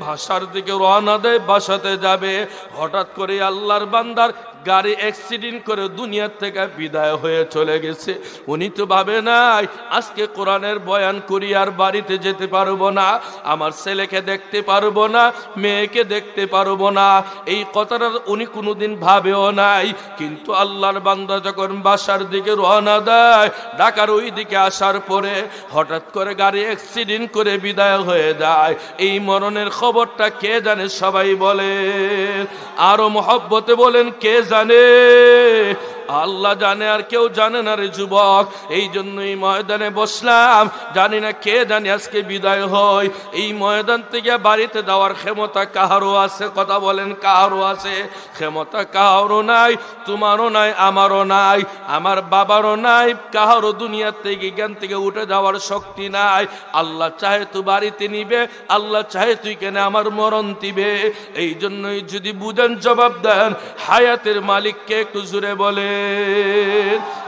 বাসার দিকে রওনা দেয়, বাসাতে যাবে, হঠাৎ করে আল্লাহর বান্দার গাড়ি অ্যাক্সিডেন্ট করে দুনিয়ার থেকে বিদায় হয়ে চলে গেছে। উনি তো ভাবে নাই আজকে কোরআনের বয়ান করি আর বাড়িতে যেতে পারবো না, আমার ছেলেকে দেখতে পারবো না, মেয়েকে দেখতে পারবো না, এই কথাটা উনি কোনোদিন ভাবেও নাই। কিন্তু আল্লাহর বান্দা যখন বাসার দিকে রওনা দেয়, ঢাকার ওই দিকে আসার পরে হঠাৎ করে গাড়ি অ্যাক্সিডেন্ট করে বিদায় হয়ে যায়। এই মরণের খবরটা কে জানে? সবাই বলে আরো মহব্বতে বলেন, কে জানে? আল্লাহ জানে, আর কেউ জানে না রে যুবক। এই জন্যই ময়দানে বসলাম, জানি না কে জানি আজকে বিদায় হয়। এই ময়দান থেকে বাড়িতে যাওয়ার ক্ষমতা কাহারও আছে? কথা বলেন কাহারও আছে? ক্ষমতা কাহারও নাই, তোমারও নাই, আমারও নাই, আমার বাবারও নাই, কাহারও দুনিয়ার থেকে জ্ঞান থেকে উঠে যাওয়ার শক্তি নাই। আল্লাহ চাহে তো বাড়িতে নিবে, আল্লাহ চাহে তুই কেন আমার মরণ দিবে। এই জন্যই যদি বুঝেন জবাব দেন, হায়াতের মালিককে একটু জুড়ে বলে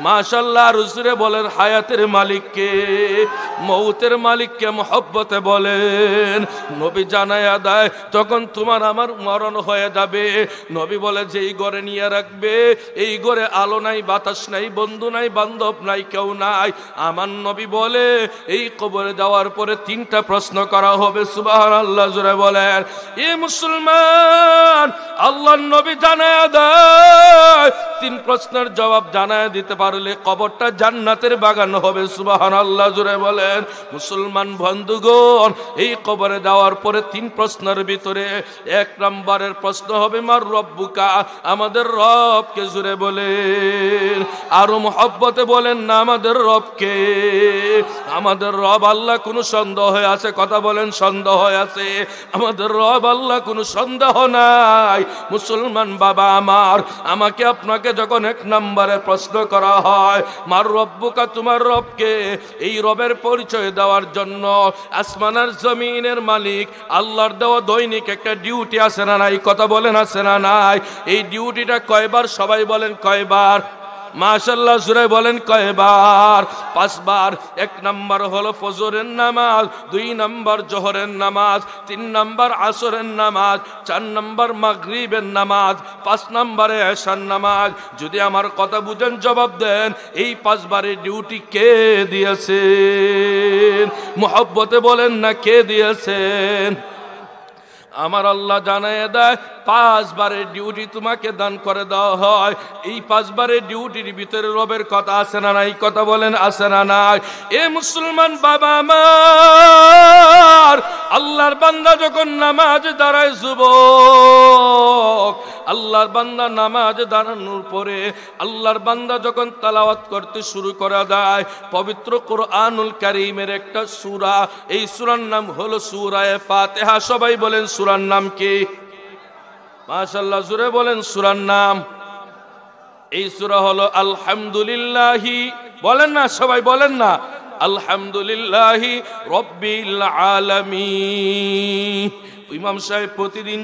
মাশাআল্লাহ, রসুলে বলেন হায়াতের মালিককে, মৌতের মালিককে মহব্বতে বলেন। নবী জানায়া দেয় যখন তোমার আমার মরণ হয়ে যাবে, নবী বলে যে এই ঘরে নিয়ে রাখবে, এই ঘরে আলো নাই, বাতাস নাই, বন্ধু নাই, বান্ধব নাই, কেউ নাই। আমার নবী বলে এই কবরে যাওয়ার পরে 3টা প্রশ্ন করা হবে। সুবহানাল্লাহ, জোরে বলেন। এ মুসলমান, আল্লাহর নবী জানায়া দেয় 3 প্রশ্নের জবাব জানায় দিতে পারলে কবরটা জান্নাতের বাগান হবে। সুবহানাল্লাহ, জোরে বলেন। মুসলমান বন্ধুগণ, এই কবরে যাওয়ার পরে 3 প্রশ্নের ভিতরে 1 নম্বরের প্রশ্ন হবে মার রব্বুকা, আমাদের রবকে। জোরে বলেন, আরো মহব্বতে বলেন না, আমাদের রবকে। আমাদের রব আল্লাহ, কোনো সন্দেহ আছে? কথা বলেন সন্দেহ আছে? আমাদের রব আল্লাহ, কোনো সন্দেহ নাই। মুসলমান বাবা আমার, আমাকে আপনাকে যখন 1 নম্বরে প্রশ্ন করা হয় মার রব্বুকা, তোমার রবকে, এই রবের পরিচয় দেওয়ার জন্য আসমান আর জমিনের মালিক আল্লাহর দেওয়া দৈনিক একটা ডিউটি আছে না নাই? কথা বলেন আছে না নাই? এই ডিউটিটা কয়বার? সবাই বলেন কয়বার? মাশাআল্লাহ, জোরে বলেন কয়বার? 5 বার। 1 নম্বর হলো ফজরের নামাজ, 2 নম্বর জোহরের নামাজ, 3 নম্বর আসরের নামাজ, 4 নম্বর মাগরিবের নামাজ, 5 নম্বরে এশার নামাজ। যদি আমার কথা বুঝেন জবাব দেন, এই 5 বারের ডিউটি কে দিয়েছেন? মুহাব্বতে বলেন না, কে দিয়েছেন? আমার আল্লাহ জানায় দেয় 5 বারের ডিউটি তোমাকে দান করে দেওয়া হয়। এই 5 বারের ডিউটির ভিতরে রবের কথা আছে না নাই? কথা বলেন আছে না নাই? এ মুসলমান বাবা আমার, আল্লাহর বান্দা যখন নামাজ দাঁড়ায়, যুবক, আল্লাহর বান্দা নামাজ দাঁড়ানোর পরে আল্লাহর বান্দা যখন তেলাওয়াত করতে শুরু করা দেয় পবিত্র কোরআনুল কারীমের একটা সূরা, এই সূরার নাম হলো সূরা ফাতিহা। সবাই বলেন সূরার নাম কি? মাশাআল্লাহ, জোরে বলেন সূরার নাম। এই সূরা হলো আলহামদুলিল্লাহি, বলেন না সবাই, বলেন না আলহামদুলিল্লাহি রাব্বিল আলামিন। ইমাম সাহেব প্রতিদিন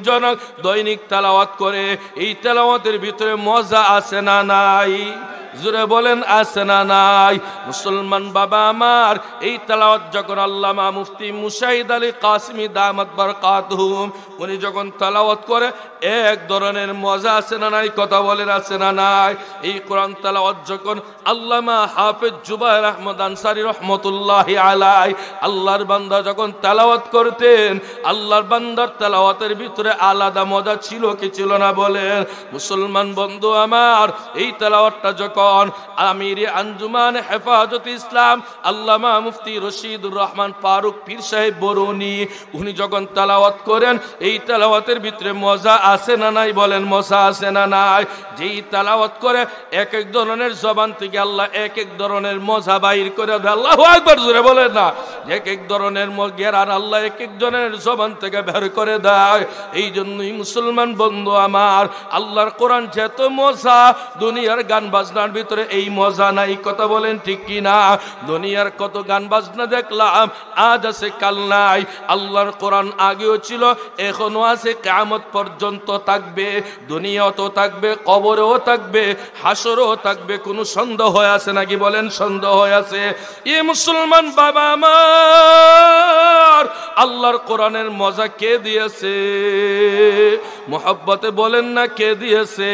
দৈনিক তেলাওয়াত করে। এই তেলাওয়াতের ভিতরে মজা আছে না নাই? জোরে বলেন আছে না নাই? মুসলমান বাবা আমার, এই তেলাওয়াত যখন আল্লামা মুফতি মুশাহিদ আলী কাসিমি দামাত বারকাতুহুম উনি যখন তেলাওয়াত করে এক ধরনের মজা আছে না নাই? কথা বলেন আছে না নাই? এই কোরআন তেলাওয়াত যখন আল্লামা হাফেজ জুবায়ের আহমদ আনসারী রহমতুল্লাহি আলাইহি আল্লাহর বান্দা যখন তেলাওয়াত করতেন, আল্লাহর বান্দার তেলাওয়াতের ভিতরে আলাদা মজা ছিল কি ছিল না? বলেন মুসলমান বন্ধু আমার, এই তেলাওয়াতটা যখন আমির আঞ্জুমান হেফাজত ইসলাম আল্লামা মুফতি রশিদুর রহমান ফারুক পীর সাহেব বরুনি উনি যখন তেলাওয়াত করেন, এই তেলাওয়াতের ভিতরে মজা আছে না নাই? বলেন মজা আছে না নাই? যেই তেলাওয়াত করে এক এক ধরনের জবান থেকে আল্লাহ এক এক ধরনের মজা বাইর করে দেয়। আল্লাহু আকবার জোরে বলেন না? এক এক ধরনের জ্ঞান আল্লাহ এক এক জনের জবান থেকে বের করে দেয়। এই জন্যই মুসলমান বন্ধু আমার, আল্লাহর কোরআন যেত মজা, দুনিয়ার গান বাজনার ভিতরে এই মজা নাই। কথা বলেন ঠিক কি না? দুনিয়ার কত গান বাজনা দেখলাম, আজ আছে কাল নাই। আল্লাহর কোরআন আগেও ছিল, এখনো আছে, কিয়ামত পর্যন্ত থাকবে। দুনিয়াতেও থাকবে, কবরেও থাকবে, হাসরেও থাকবে। কোনো সন্দেহ আছে নাকি? বলেন সন্দেহ আছে? এ মুসলমান বাবা আমার, আল্লাহর কোরআনের মজা কে দিয়েছে? মোহাব্বতে বলেন না কে দিয়েছে?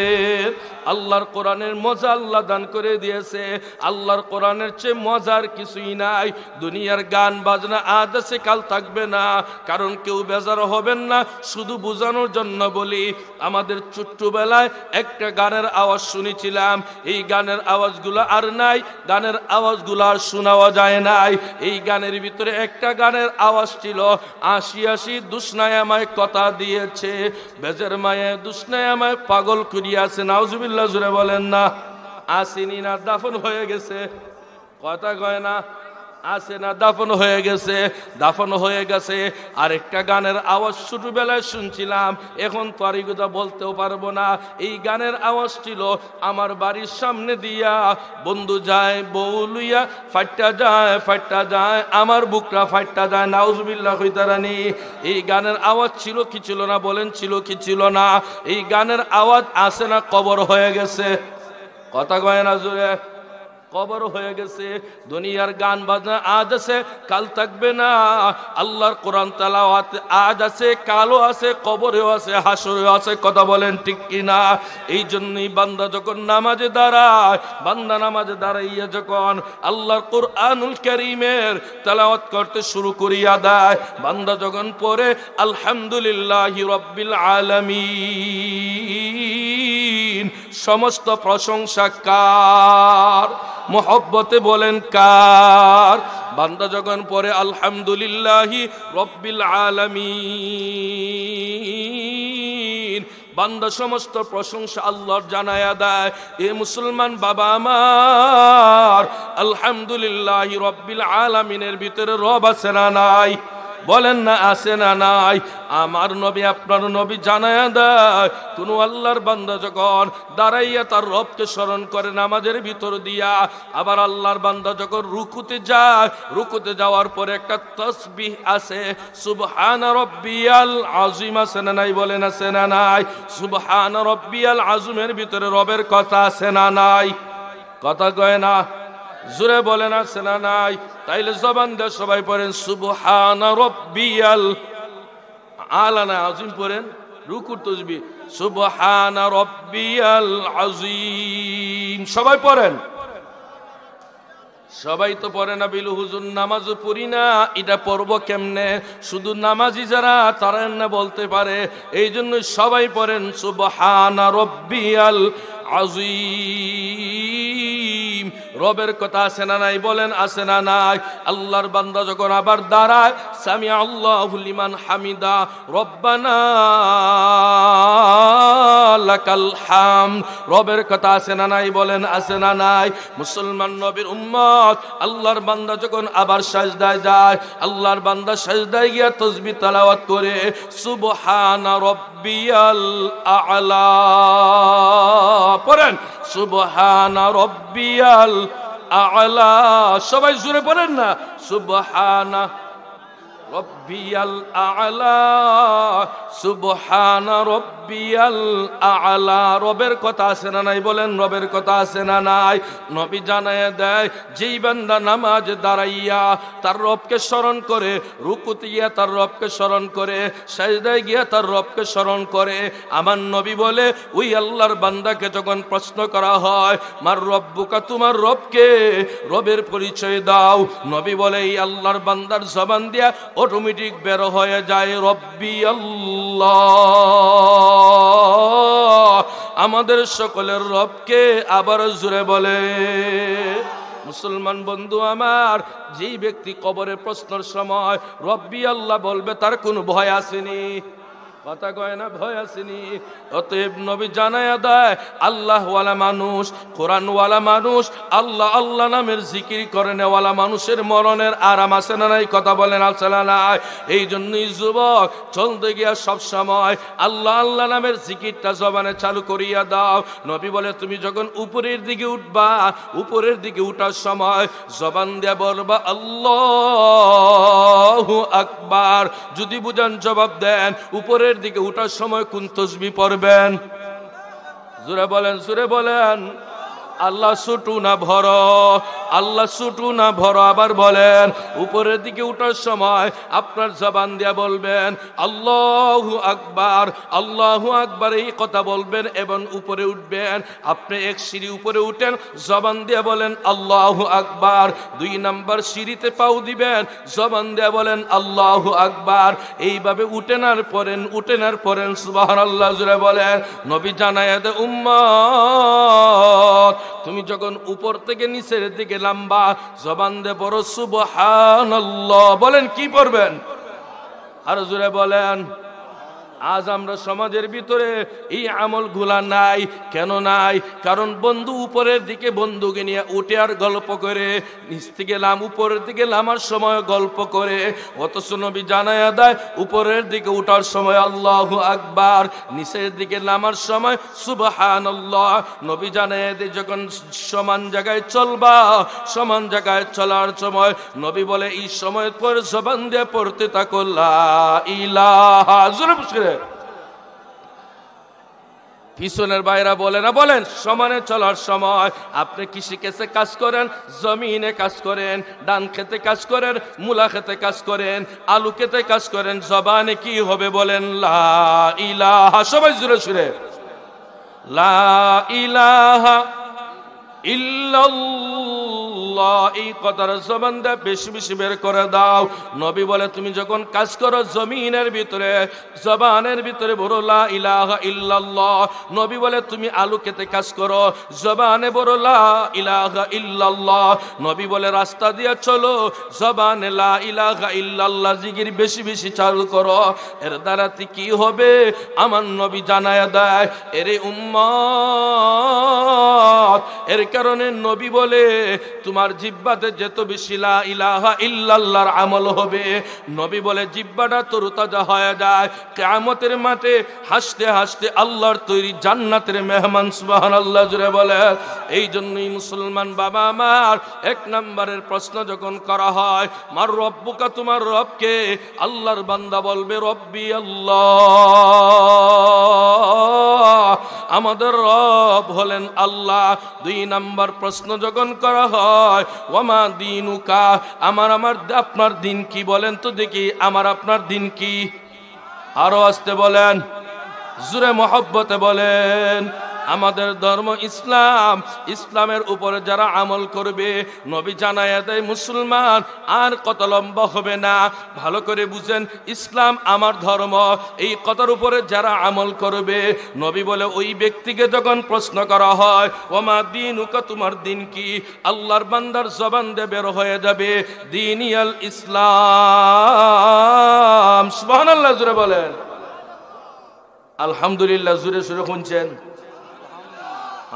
আল্লাহর কোরআনের মজা আল্লাহ দান করে দিয়েছে। আল্লাহর কোরআনের চেয়ে মজার কিছুই নাই। দুনিয়ার গান বাজনা আজ আছে কাল থাকবে না, কারণ কেউ বেজার হবেন না। শুধু বোঝানোর জন্য বলি, আমাদের ছোট্টবেলায় একটা গানের আওয়াজ শুনেছিলাম, এই গানের আওয়াজগুলো আর নাই, গানের আওয়াজগুলো আর শোনাও যায় নাই। এই গানের ভিতরে একটা গানের আওয়াজ ছিল, আশি আশি দুষ্নায় আমায় কথা দিয়েছে, বেজের মায়ে দুষ্নায় আমায় পাগল করিয়াছে। নাউজুবিল্লাহ জুড়ে বলেন না? আসেনি না দাফন হয়ে গেছে? কথা কয় না? আছে না দাফন হয়ে গেছে? দাফন হয়ে গেছে। আরেকটা গানের আওয়াজ ছোটবেলায় শুনছিলাম, এখন তো আর এগুলো বলতেও পারবো না। এই গানের আওয়াজ ছিল, আমার বাড়ির সামনে দিয়া বন্ধু যায় বউ লইয়া, ফাইটটা যায় ফাইটটা যায়, আমার বুকটা ফাইটটা যায়। নাউজুবিল্লাহ কইতারানি। এই গানের আওয়াজ ছিল কি ছিল না? বলেন ছিল কি ছিল না? এই গানের আওয়াজ আছে না কবর হয়ে গেছে? কথা কয় না জোরে? কবর হয়ে গেছে। দুনিয়ার গান বাজনা আজ আছে কাল থাকবে না। আল্লাহর কোরআন তেলাওয়াত আজ আছে কালও আছে, কবরেও আছে, হাসরেও আছে। কথা বলেন ঠিক কি না? এই জন্যই বান্দা যখন নামাজে দাঁড়ায়, বান্দা নামাজে দাঁড়াইয়া যখন আল্লাহর কোরআনুল কারীমের তেলাওয়াত করতে শুরু করিয়া দেয়, বান্দা যখন পড়ে আলহামদুলিল্লাহি রাব্বিল আলামিন, সমস্ত প্রশংসা কার? মোহব্বতে বলেন কার? বান্দা যখন পড়ে আলহামদুলিল্লাহি রাব্বিল আলামিন, বান্দা সমস্ত প্রশংসা আল্লাহর জানায়া দেয়। এ মুসলমান বাবা আমার, আলহামদুলিল্লাহি রাব্বিল আলামিনের ভিতরে রব আছে না নাই? বলেন না আছে না নাই? আমার নবী আপনার নবী জানায়া দেয়, কোন আল্লাহর বান্দা যখন দাঁড়াইয়া তার রবকে স্মরণ করে নামাজের ভিতর দিয়া, আবার আল্লাহর বান্দা যখন রুকুতে যায়, রুকুতে যাওয়ার পরে একটা তাসবিহ আছে, সুবহানা রাব্বিয়াল আযীম আছে না নাই? বলেন আছে না নাই? সুবহানা রাব্বিয়াল আযীমের ভিতরে রবের কথা আছে না নাই? কথা কয় না? জোরে বলেন আছে না নাই? তাইলে জবান দিয়ে সবাই পড়েন সুবহানা রাব্বিয়াল আলা, না আযীম পড়েন, রুকুর তাসবিহ সুবহানা রাব্বিয়াল আযীম। সবাই পড়েন। সবাই তো পড়ে না। বিলু হুজুর নামাজ পড়ি না, এটা পড়ব কেমনে? শুধু নামাজি যারা তারা না বলতে পারে, এই জন্য সবাই পড়েন সুবহানা রাব্বিয়াল আযীম। রবের কথা আছে না নাই? বলেন আছে না নাই? আল্লাহর বান্দা যখন আবার দাঁড়ায়, সামি আল্লাহু লিমান হামিদা, রব্বানা লাকাল হামদ, রবের কথা আছে না নাই? বলেন আছে না নাই? মুসলমান নবীর উম্মত, আল্লাহর বান্দা যখন আবার সাজদায় যায়, আল্লাহর বান্দা সাজদায় গিয়া তাসবিহ তেলাওয়াত করে সুবহানা রাব্বিয়াল আ'লা পড়েন, সুবহানা রাব্বিয়াল আ'লা। সবাই জোরে পড়েন না? সুবহানা রব্বিয়াল আ'লা, সুবহান রব্বিয়াল আ'লা। রবের কথা আছে না নাই? বলেন, রবের কথা আছে না নাই? নবী জানায় দেয়, যেই বান্দা নামাজ দাঁড়াইয়া তার রবকে স্মরণ করে, রুকুতে গিয়া তার রবকে স্মরণ করে, সাজদায় গিয়া তার রবকে স্মরণ করে, আমার নবী বলে ওই আল্লাহর বান্দাকে যখন প্রশ্ন করা হয়, মার রব্বুকা, তোমার রবকে, রবের পরিচয় দাও, নবী বলে এই আল্লাহর বান্দার জবান দিয়া অটোমেটিক বের হয়ে যায় রব্বি আল্লাহ। আমাদের সকলের রবকে আবার জুড়ে বলে। মুসলমান বন্ধু আমার, যেই ব্যক্তি কবরে প্রশ্নের সময় রব্বি আল্লাহ বলবে, তার কোনো ভয় আসেনি? কথা কয় না, ভয় আসেনি? অতএব নবী জানায়া দেয়, আল্লাহওয়ালা মানুষ, কোরআনওয়ালা মানুষ, আল্লাহ আল্লাহ নামের জিকির করে নেওয়ালা মানুষের মরণের আরাম আছে না নাই? কথা বলেন, আছে না নাই? এই জন্যই যুবক, চলতে গিয়া সব সময় আল্লাহ আল্লাহ নামের জিকিরটা জবানে চালু করিয়া দাও। নবী বলে তুমি যখন উপরের দিকে উঠবা, উপরের দিকে উঠার সময় জবান দিয়া বলবা আল্লাহু আকবার। যদি বুঝান জবাব দেন, উপরের দিকে উঠার সময় কোন তাসবিহ পড়বেন? জোরে বলেন, জোরে বলেন। আল্লাহ ছুটু না ভর, আল্লাহ ছুটু না ভর। আবার বলেন, উপরের দিকে উঠার সময় আপনার জবান দিয়া বলবেন আল্লাহু আকবার, আল্লাহু আকবার, এই কথা বলবেন এবং উপরে উঠবেন। আপনি এক সিঁড়ি উপরে উঠেন, জবান দিয়া বলেন আল্লাহু আকবার। 2 নাম্বার সিঁড়িতে পাও দিবেন, জবান দিয়া বলেন আল্লাহু আকবার। এইভাবে উঠেন আর পড়েন, উঠেন আর পড়েন সুবহানাল্লাহ। জোরে বলেন। নবী জানায়া দেয়, উম্মত, তুমি যখন উপর থেকে নিচের দিকে লম্বা, জবান দিয়ে পড়ো সুবহানাল্লাহ। বলেন, কি পড়বেন? আর জোরে বলেন। আজ আমরা সমাজের ভিতরে এই আমলগুলা নাই। কেন নাই? কারণ বন্ধু উপরের দিকে বন্ধুকে নিয়ে উঠে আর গল্প করে, নিচ থেকে উপরের দিকে নামার সময় গল্প করে। অথচ নবী জানায়া দেয়, উপরের দিকে উঠার সময় আল্লাহু আকবার, নিচের দিকে নামার সময় সুবহানাল্লাহ। নবী জানায়া দেয়, যখন সমান জায়গায় চলবা, সমান জায়গায় চলার সময় নবী বলে এই সময় পর জবান দিয়ে পড়তে থাকো লা ইলাহা। পিছনের বাইরা বলে না, বলেন, সমানে চলার সময় আপনি কৃষি ক্ষেতে কাজ করেন, জমিনে কাজ করেন, ধান খেতে কাজ করেন, মূলা খেতে কাজ করেন, আলু খেতে কাজ করেন, জবানে কি হবে? বলেন লা ইলাহা। সবাই জুড়ে সুরে লা ইলাহা ইল্লাল্লাহ। এই কথার জবান দিয়ে বেশি বেশি বের করে দাও। নবী বলে তুমি যখন কাজ করো জমিনের ভিতরে, জবানের ভিতরে বলো লা ইলাহা ইল্লাল্লাহ। নবী বলে তুমি আলু খেতে কাজ করো, জবানে বলো লা ইলাহা ইল্লাল্লাহ। নবী বলে রাস্তা দিয়ে চলো, জবানে লা ইলাহা ইল্লাল্লাহ জিকির বেশি বেশি চালু করো। এর দ্বারা কি হবে? আমার নবী জানায়া দেয়, এরে উম্মত, এর কারণে নবী বলে তোমার জিহ্বাতে যত বেশি লা ইলাহা ইল্লাল্লাহর আমল হবে, নবী বলে জিহ্বাটা তরতাজা হয়ে যায়। কিয়ামতের মাঠে হাসতে হাসতে আল্লাহর তৈরি জান্নাতের মেহমান। সুবহানাল্লাহ জুড়ে বলে। এই জন্যই মুসলমান বাবা আমার, 1 নম্বরের প্রশ্ন যখন করা হয়, মার রব্বুকা, তোমার রবকে, আল্লাহর বান্দা বলবে রব্বি আল্লাহ, আমাদের রব হলেন আল্লাহ। 2 নম্বর প্রশ্ন যখন করা হয়, ওয়ামা দিনুকা, আমার আপনার দিন কি? বলেন তো দেখি, আমার আপনার দিন কি? আরো আসতে বলেন, জুরে মহব্বতে বলেন। আমাদের ধর্ম ইসলাম, ইসলামের উপরে যারা আমল করবে, নবী জানায়া দেয় মুসলমান আর কত লম্বা হবে না, ভালো করে বুঝেন, ইসলাম আমার ধর্ম, এই কথার উপরে যারা আমল করবে, নবী বলে ওই ব্যক্তিকে যখন প্রশ্ন করা হয় ওমা দিনুকা, তোমার দিন কি, আল্লাহর বান্দার জবান দিয়ে বের হয়ে যাবে দিনিয়াল ইসলাম। সুবহানাল্লাহ জোরে বলেন। আলহামদুলিল্লাহ জোরে সুরে শুনছেন?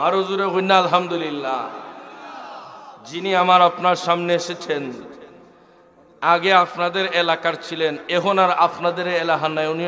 আরো জোরে হইনা আলহামদুলিল্লাহ। যিনি আমার আপনার সামনে এসেছেন, আগে আপনাদের এলাকার ছিলেন, এখন আর আপনাদের এলাকা নাই, উনি